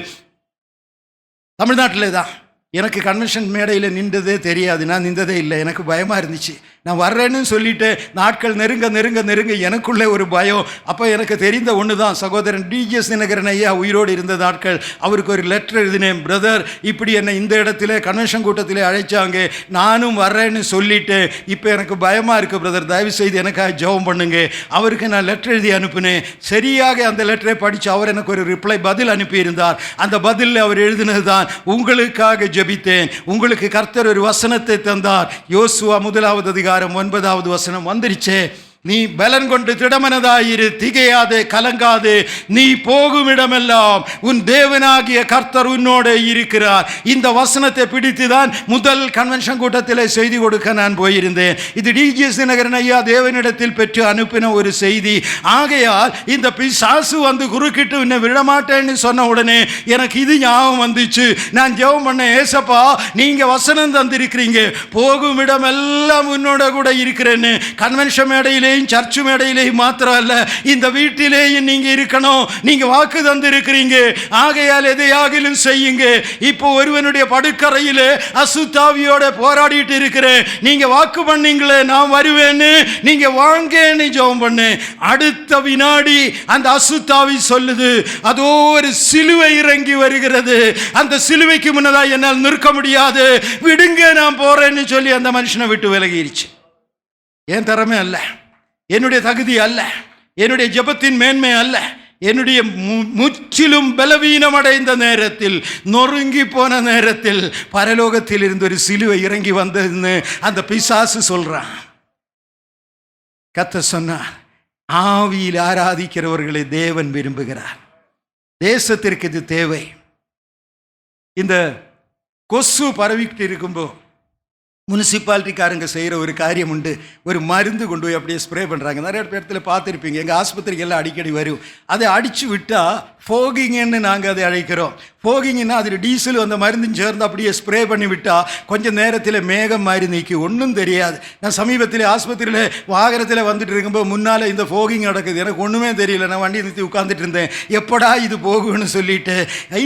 [SPEAKER 1] தமிழ்நாட்டில் தான், எனக்கு கன்வென்ஷன் மேடையில் நின்றதே தெரியாது, நான் நின்றதே இல்லை. எனக்கு பயமாக இருந்துச்சு. நான் வர்றேன்னு சொல்லிட்டு நாட்கள் நெருங்க எனக்குள்ளே ஒரு பயம். அப்போ எனக்கு தெரிந்த ஒன்று தான், சகோதரன் டிஜிஎஸ் தினகரன் ஐயா உயிரோடு இருந்த நாட்கள். அவருக்கு ஒரு லெட்டர் எழுதினேன், பிரதர் இப்படி என்னை இந்த இடத்துல கன்வென்ஷன் கூட்டத்திலே அழைச்சாங்க, நானும் வர்றேன்னு சொல்லிட்டு இப்போ எனக்கு பயமாக இருக்குது பிரதர், தயவு செய்து எனக்காக ஜெபம் பண்ணுங்க. அவருக்கு நான் லெட்டர் எழுதி அனுப்பினேன். சரியாக அந்த லெட்டரை படித்து அவர் எனக்கு ஒரு பதில் அனுப்பியிருந்தார். அந்த பதிலில் அவர் எழுதினது தான், உங்களுக்காக ஜெபித்தேன், உங்களுக்கு கர்த்தர் ஒரு வசனத்தை தந்தார். யோசுவா 1 அதிகாரம் 9வது வசனம் வந்துருச்சே. நீ பலன் கொண்டு திடமனதாயிரு, திகையாதே, கலங்காதே, நீ போகும் இடமெல்லாம் உன் தேவனாகிய கர்த்தர் உன்னோடு இருக்கிறார். இந்த வசனத்தை பிடித்து தான் முதல் கன்வென்ஷன் கூட்டத்தில் செய்தி கொடுக்க நான் போயிருந்தேன். இது டிஜிஎஸ் தினகரன் ஐயா தேவனிடத்தில் பெற்று அனுப்பின ஒரு செய்தி. ஆகையால் இந்த பிசாசு வந்து குறுக்கிட்டு உன்னை விடமாட்டேன்னு சொன்ன உடனே எனக்கு இது ஞாபகம் வந்துச்சு. நான் ஜெபம் பண்ண, ஏசப்பா நீங்க வசனம் தந்திருக்கிறீங்க, போகும் இடமெல்லாம் உன்னோட கூட இருக்கிறேன்னு. கன்வென்ஷன் மேடையிலே சர்ச்சு மேடையிலேயும் மாத்திரம் அல்ல, இந்த வீட்டிலேயும் நீங்க இருக்கணும். நீங்க வாக்கு தந்திருக்கிறீங்க. ஆகையால் எதையாகிலும் செய்யுங்க. இப்போ ஒருவனுடைய படுக்கறையில் அசுத்தாவியோட போராடிட்டு இருக்கிறேன், நீங்க வாக்கு பண்ணீங்களே நான் வருவேன்னு, நீங்க வாங்கன்னு ஜெபம் பண்ணு. அடுத்த வினாடி அந்த அசுத்தாவி சொல்லுது, அதோ ஒரு சிலுவை இறங்கி வருகிறது, அந்த சிலுவைக்கு முன்னதாக என்னால் நிற்க முடியாது, விடுங்க நான் போறேன்னு சொல்லி அந்த மனுஷனை விட்டு விலகிருச்சு. என் திறமை அல்ல, என்னுடைய தகுதி அல்ல, என்னுடைய ஜெபத்தின் மேன்மை அல்ல, என்னுடைய முற்றிலும் பலவீனம் அடைந்த நேரத்தில், நொறுங்கி போன நேரத்தில் பரலோகத்தில் இருந்து ஒரு சிலுவை இறங்கி வந்ததுன்னு அந்த பிசாசு சொல்றான். கர்த்தர் சொன்னார், ஆவியில் ஆராதிக்கிறவர்களை தேவன் விரும்புகிறார். தேசத்திற்கு இது தேவை. இந்த கொசு பரவிக்கிட்டு இருக்கும்போது முனிசிபாலிட்டிக்காரங்க செய்கிற ஒரு காரியம் உண்டு, ஒரு மருந்து கொண்டு போய் அப்படியே ஸ்ப்ரே பண்ணுறாங்க. நிறைய இடத்துல பார்த்துருப்பீங்க, எங்கள் ஆஸ்பத்திரிக்கெல்லாம் அடிக்கடி வரும். அதை அடித்து விட்டால் ஃபோகிங்னு நாங்கள் அதை அழைக்கிறோம். ஃபோகிங்னா அதில் டீசல் அந்த மருந்தும் சேர்ந்து அப்படியே ஸ்ப்ரே பண்ணி விட்டால் கொஞ்சம் நேரத்தில் மேகம் மாதிரி நீக்கி ஒன்றும் தெரியாது. நான் சமீபத்தில் ஆஸ்பத்திரியில் வாகனத்தில் வந்துட்டு இருக்கும்போது முன்னால் இந்த ஃபோகிங் நடக்குது, எனக்கு ஒன்றுமே தெரியல. நான் வண்டி நிறுத்தி உட்காந்துட்டு இருந்தேன், எப்படா இது போகுன்னு சொல்லிட்டு.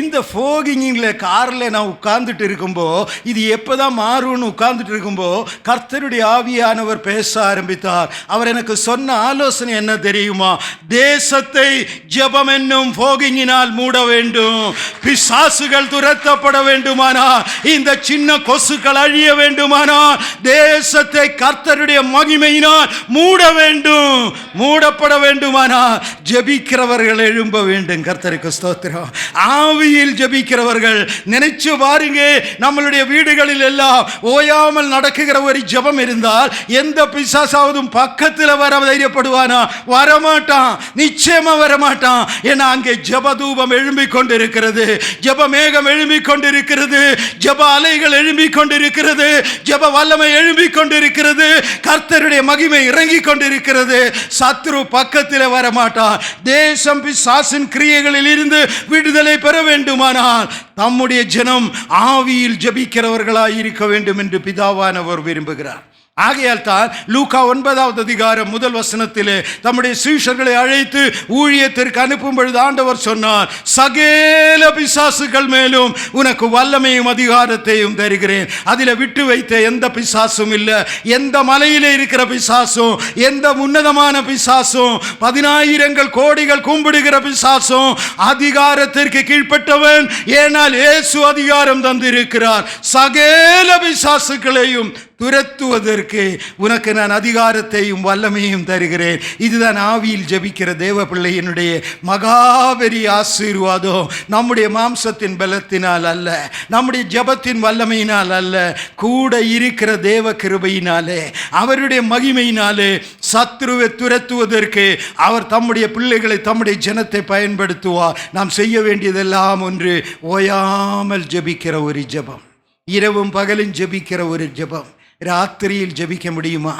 [SPEAKER 1] இந்த ஃபோகிங்கில் காரில் நான் உட்கார்ந்துட்டு இருக்கும்போது இது எப்போ தான் மாறும்னு உட்கார்ந்துட்டு இருக்கும்போது கர்த்தருடைய ஆவியானவர் பேச ஆரம்பித்தார். அவர் எனக்கு சொன்ன ஆலோசனை என்ன தெரியுமா? தேசத்தை ஜெபம் என்னும் ஃபோகிங்கினால் மூட வேண்டும். பிசாசுகள் துரத்தப்பட வேண்டுமானால், இந்த சின்ன கொசுக்கள் அழிய வேண்டுமானால், தேசத்தை கர்த்தருடைய மகிமையினால் மூட வேண்டும். மூடப்பட வேண்டுமானால் ஜெபிக்கிறவர்கள் எழும்ப வேண்டும். கர்த்தருக்கு ஸ்தோத்திரம். ஆவியில் ஜெபிக்கிறவர்கள். நினைச்சு பாருங்க, நம்மளுடைய வீடுகளில் எல்லாம் ஓயாமல் நடக்குகிற ஒரு ஜெபம் இருந்தால் எந்த பிசாசாவதும் பக்கத்தில் வர தைரியப்படுவானா? வரமாட்டான், நிச்சயமா வரமாட்டான். ஏன்னா அங்கே ஜெப தூபம் எழும்பிக் கொண்டிருக்கிறது, ஜெப மேகம் எழும்பிக் கொண்டிருக்கிறது, ஜெப அலைகள் எழும்பிக் கொண்டிருக்கிறது, ஜெப வல்லமை எழும்பிக் கொண்டிருக்கிறது, கர்த்தருடைய மகிமை இறங்கிக் கொண்டிருக்கிறது. சத்ரு பக்கத்தில் வரமாட்டான். தேசம் பிசாசின் கிரியைகளில் இருந்து விடுதலை பெற வேண்டுமானால் தம்முடைய ஜனம் ஆவியில் ஜெபிக்கிறவர்களாய் இருக்க வேண்டும் என்று பிதாவானவர் விரும்புகிறார். ஆகையால் தான் லூக்கா 9வது அதிகாரம் 1 வசனத்திலே தம்முடைய சீஷர்களை அழைத்து ஊழியத்திற்கு அனுப்பும் பொழுது ஆண்டவர் சொன்னார், சகல பிசாசுகள் மேலும் உனக்கு வல்லமையும் அதிகாரத்தையும் தருகிறேன். அதில் விட்டு வைத்த எந்த பிசாசும் இல்லை. எந்த மலையிலே இருக்கிற பிசாசும், எந்த உன்னதமான பிசாசும், 10,000 கோடிகள் கும்பிடுகிற பிசாசும் அதிகாரத்திற்கு கீழ்ப்பட்டவன். ஏனால் இயேசு அதிகாரம் தந்திருக்கிறார். சகல பிசாசுகளையும் துரத்துவதற்கு உனக்கு நான் அதிகாரத்தையும் வல்லமையும் தருகிறேன். இதுதான் ஆவியில் ஜெபிக்கிற தேவ பிள்ளையினுடைய மகாபெரிய ஆசீர்வாதம். நம்முடைய மாம்சத்தின் பலத்தினால் அல்ல, நம்முடைய ஜெபத்தின் வல்லமையினால் அல்ல, கூட இருக்கிற தேவ கிருபையினாலே, அவருடைய மகிமையினாலே சத்ருவை துரத்துவதற்கு அவர் தம்முடைய பிள்ளைகளை, தம்முடைய ஜனத்தை பயன்படுத்துவார். நாம் செய்ய வேண்டியதெல்லாம் ஒன்று, ஓயாமல் ஜெபிக்கிற ஒரு ஜெபம், இரவும் பகலும் ஜெபிக்கிற ஒரு ஜெபம். ராத்திரியில் ஜெபிக்க முடியுமா?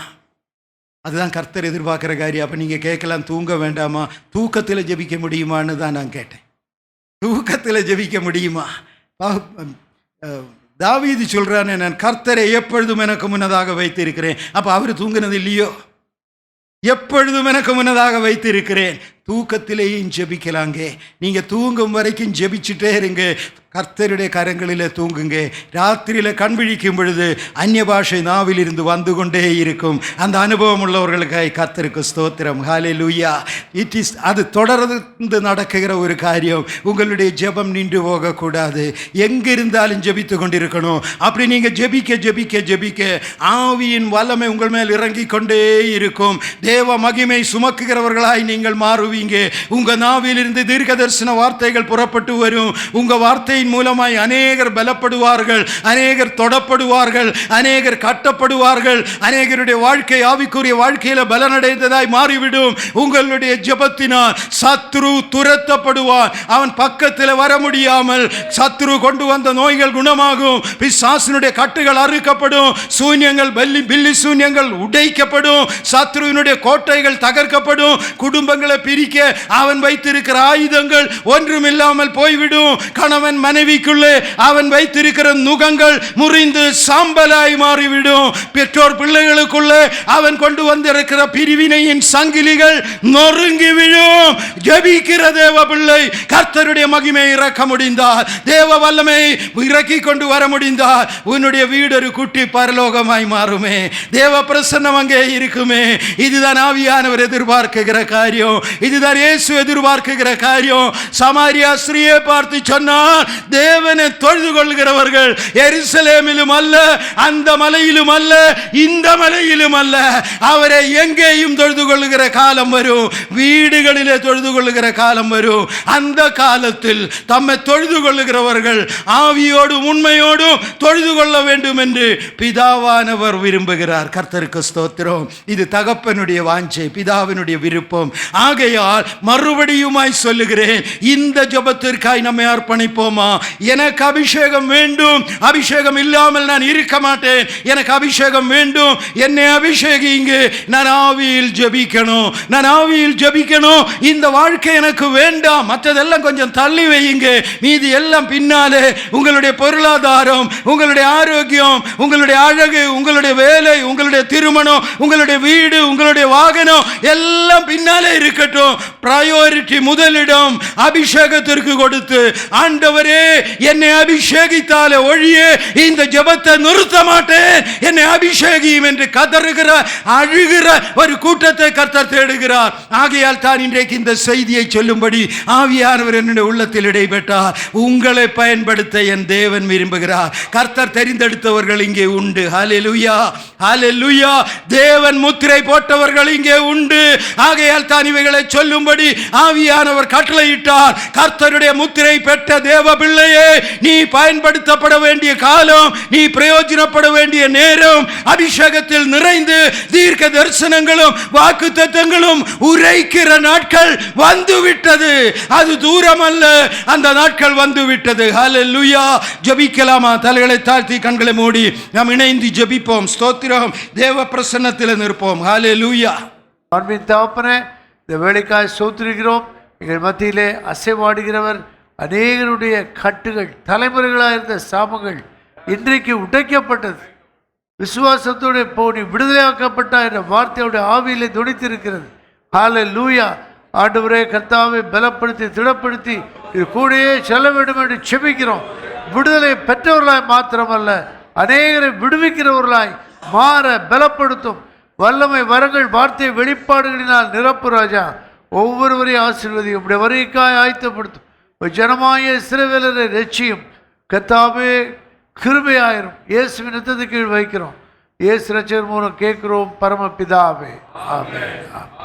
[SPEAKER 1] அதுதான் கர்த்தர் எதிர்பார்க்குற காரியம். அப்போ நீங்கள் கேட்கலாம், தூங்க வேண்டாமா? தூக்கத்தில் ஜெபிக்க முடியுமான்னு தான் நான் கேட்டேன். தூக்கத்தில் ஜெபிக்க முடியுமா? தாவீது சொல்கிறானே, நான் கர்த்தரை எப்பொழுதும் எனக்கு முன்னதாக வைத்திருக்கிறேன். அப்போ அவர் தூங்கினது இல்லையோ? எப்பொழுதும் எனக்கு முன்னதாக வைத்திருக்கிறேன். தூக்கத்திலேயும் ஜெபிக்கலாங்க. நீங்கள் தூங்கும் வரைக்கும் ஜெபிச்சுட்டே இருங்க. கர்த்தருடைய கரங்களில் தூங்குங்க. ராத்திரியில் கண் விழிக்கும் பொழுது அந்நிய பாஷை நாவில் இருந்து வந்து கொண்டே இருக்கும். அந்த அனுபவம் உள்ளவர்களுக்காக கர்த்தருக்கு ஸ்தோத்திரம். ஹல்லேலூயா. இட் இஸ், அது தொடர்ந்து நடக்குகிற ஒரு காரியம். உங்களுடைய ஜெபம் நின்று போகக்கூடாது. எங்கிருந்தாலும் ஜெபித்து கொண்டிருக்கணும். அப்படி நீங்கள் ஜெபிக்க ஜெபிக்க ஜெபிக்க ஆவியின் வல்லமை உங்கள் மேல் இறங்கி கொண்டே இருக்கும். தேவ மகிமை சுமக்குகிறவர்களாய் நீங்கள் மாறுவீங்க. உங்கள் நாவிலிருந்து தீர்க்க தரிசன வார்த்தைகள் புறப்பட்டு வரும். உங்கள் வார்த்தை மூலமாய் அநேகர் பலப்படுவார்கள், அநேகர் தொடப்படுவார்கள், அநேகர் கட்டப்படுவார்கள். அநேகருடைய வாழ்க்கை ஆவிக்குரிய வாழ்க்கையில பலனடைந்ததாய் மாறிவிடும். உங்களுடைய ஜெபத்தினால் சத்ரு துரத்தப்படுவான். அவன் பக்கத்தில் வர முடியாமல் சத்ரு கொண்டு வந்த நோய்கள் குணமாகும். பிசாசினுடைய கட்டுகள் அறுக்கப்படும். சூன்யங்கள், பில்லி சூன்யங்கள் உடைக்கப்படும். சத்ருவினுடைய கோட்டைகள் தகர்க்கப்படும். குடும்பங்களை பிரிக்க அவன் வைத்திருக்கிற ஆயுதங்கள் ஒன்றுமில்லாமல் போய்விடும். கணவன் மனைவிக்குள்ளே அவன் வைத்திருக்கிற நுகங்கள் முறிந்து சாம்பலாய் மாறிவிடும். பெற்றோர் பிள்ளைகளுக்குள்ளே அவன் கொண்டு வந்திருக்கிற பிரிவினையின் சங்கிலிகள் நொறுங்கி விடும். ஜெபிக்கிற தேவ பிள்ளை கர்த்தருடைய மகிமை இறக்க முடிந்தால், தேவ வல்லமை இறக்கி கொண்டு வர முடிந்தால், உன்னுடைய வீடு ஒரு குட்டி பரலோகமாய் மாறுமே. தேவ பிரசன்னம் அங்கே இருக்குமே. இதுதான் ஆவியானவர் எதிர்பார்க்குகிற காரியம். இதுதான் இயேசு எதிர்பார்க்குகிற காரியம். சமாரியா ஸ்திரீயை பார்த்து சொன்னார், தேவனை தொழுது கொள்கிறவர்கள் எருசலேமிலும் அல்ல, அந்த மலையிலும் அல்ல, இந்த மலையிலும் அல்ல, அவரை எங்கேயும் தொழுது கொள்ளுகிற காலம் வரும். வீடுகளிலே தொழுது கொள்ளுகிற காலம் வரும். அந்த காலத்தில் தம்மை தொழுது கொள்ளுகிறவர்கள் ஆவியோடும் உண்மையோடும் தொழுது கொள்ள வேண்டும் என்று பிதாவானவர் விரும்புகிறார். கர்த்தருக்கு ஸ்தோத்திரம். இது தகப்பனுடைய வாஞ்சை, பிதாவினுடைய விருப்பம். ஆகையால் மறுபடியுமாய் சொல்லுகிறேன், இந்த ஜெபத்திற்காய் நம்மை அர்ப்பணிப்போமா? எனக்கு அபிஷேகம் வேண்டும், அபிஷேகம் இல்லாமல் நான் இருக்க மாட்டேன். எனக்கு அபிஷேகம் வேண்டும், என்னை அபிஷேகிங்க. நான் ஆவியில் ஜெபிக்கணும், நான் ஆவியில் ஜெபிக்கணும். இந்த வாழ்க்கை எனக்கு வேண்டாம், மற்றதெல்லாம் கொஞ்சம் தள்ளி வையுங்க, மீதி எல்லாம் பின்னாலே. உங்களுடைய பொருளாதாரம், உங்களுடைய ஆரோக்கியம், உங்களுடைய அழகு, உங்களுடைய வேலை, உங்களுடைய திருமணம், உங்களுடைய வீடு, உங்களுடைய வாகனம் எல்லாம் பின்னாலே இருக்கட்டும். பிரையாரிட்டி, முதலிடம் அபிஷேகத்திற்கு கொடுத்து, ஆண்டவரே என்னை அபிஷேகித்தாலே ஒழிய இந்த ஜெபத்தை நிறுத்த மாட்டேன், என்னை அபிஷேகியும் என்று கதறுகிற, அழுகிற ஒரு கூட்டத்தை கர்த்தர் தேடுகிறார். ஆகையால் தான் இன்றைக்கு இந்த செய்தியை சொல்லும்படி ஆவியானவர் என்னுடைய உள்ளத்தில் இடைப்பட்டார். உங்களை பயன்படுத்த என் தேவன் விரும்புகிறார். கர்த்தர் தெரிந்தெடுத்தவர்கள் இங்கே உண்டு. ஹல்லேலூயா, ஹல்லேலூயா. தேவன் முத்திரை போட்டவர்கள் இங்கே உண்டு. ஆகையால் தான் இவைகளை சொல்லும்படி ஆவியானவர் கட்டளையிட்டார். கர்த்தருடைய முத்திரை பெற்ற தேவ பிள்ளையே, நீ பயன்படுத்தப்பட வேண்டிய காலம், நீ பிரயோஜனப்பட வேண்டிய நேரம், அபிஷேகத்தில் நிறைந்து தீர்க்க தரிசனங்களும் வாக்குத்தத்தங்களும் உரைக்கிற நாட்கள் வந்துவிட்டது. அது தூரம் அல்ல, அந்த நாட்கள் வந்துவிட்டது. ஹல்லேலூயா. ஜெபிக்கலாமா? தலைகளை தாழ்த்தி கண்களை மூடி நாம் இணைந்து ஜெபிப்போம். ஸ்தோத்திரம். தேவ பிரசன்னத்தில் நிற்போம். ஹல்லேலூயா.
[SPEAKER 3] அன்பின் தகப்பனே, இந்த வேலைக்காய் சோத்திருக்கிறோம். எங்கள் மத்தியிலே அசைவாடுகிறவர், அநேகருடைய கட்டுகள், தலைமுறைகளாக இருந்த சாபங்கள் இன்றைக்கு உடைக்கப்பட்டது. விசுவாசத்தோடு போ, நீ விடுதலையாக்கப்பட்ட என்ற வார்த்தையோடைய ஆவியிலே துணித்திருக்கிறது. ஹல்லேலூயா. ஆண்டவரே கர்த்தாவை பலப்படுத்தி திடப்படுத்தி இது கூடயே செல்ல வேண்டும் என்று செபிக்கிறோம். விடுதலை பெற்றவர்களாய் மாத்திரமல்ல, அநேகரை விடுவிக்கிறவர்களாய் மாற பலப்படுத்தும். வல்லமை வரங்கள் வார்த்தை வெளிப்பாடுகளினால் நிரப்பு ராஜா. ஒவ்வொருவரையும் ஆசீர்வதியும். இப்படி வருகைக்காய் ஆயத்தப்படுத்தும். ஜனமாய இஸ்ரவேலரை ரட்சியும். கர்த்தாவே கிருபையாயிரும். இயேசுவின் இரத்தத்துக்கு கீழ் வைக்கிறோம். இயேசு ரட்சகர் மூலம் கேட்கிறோம் பரமபிதாவே. ஆமென்.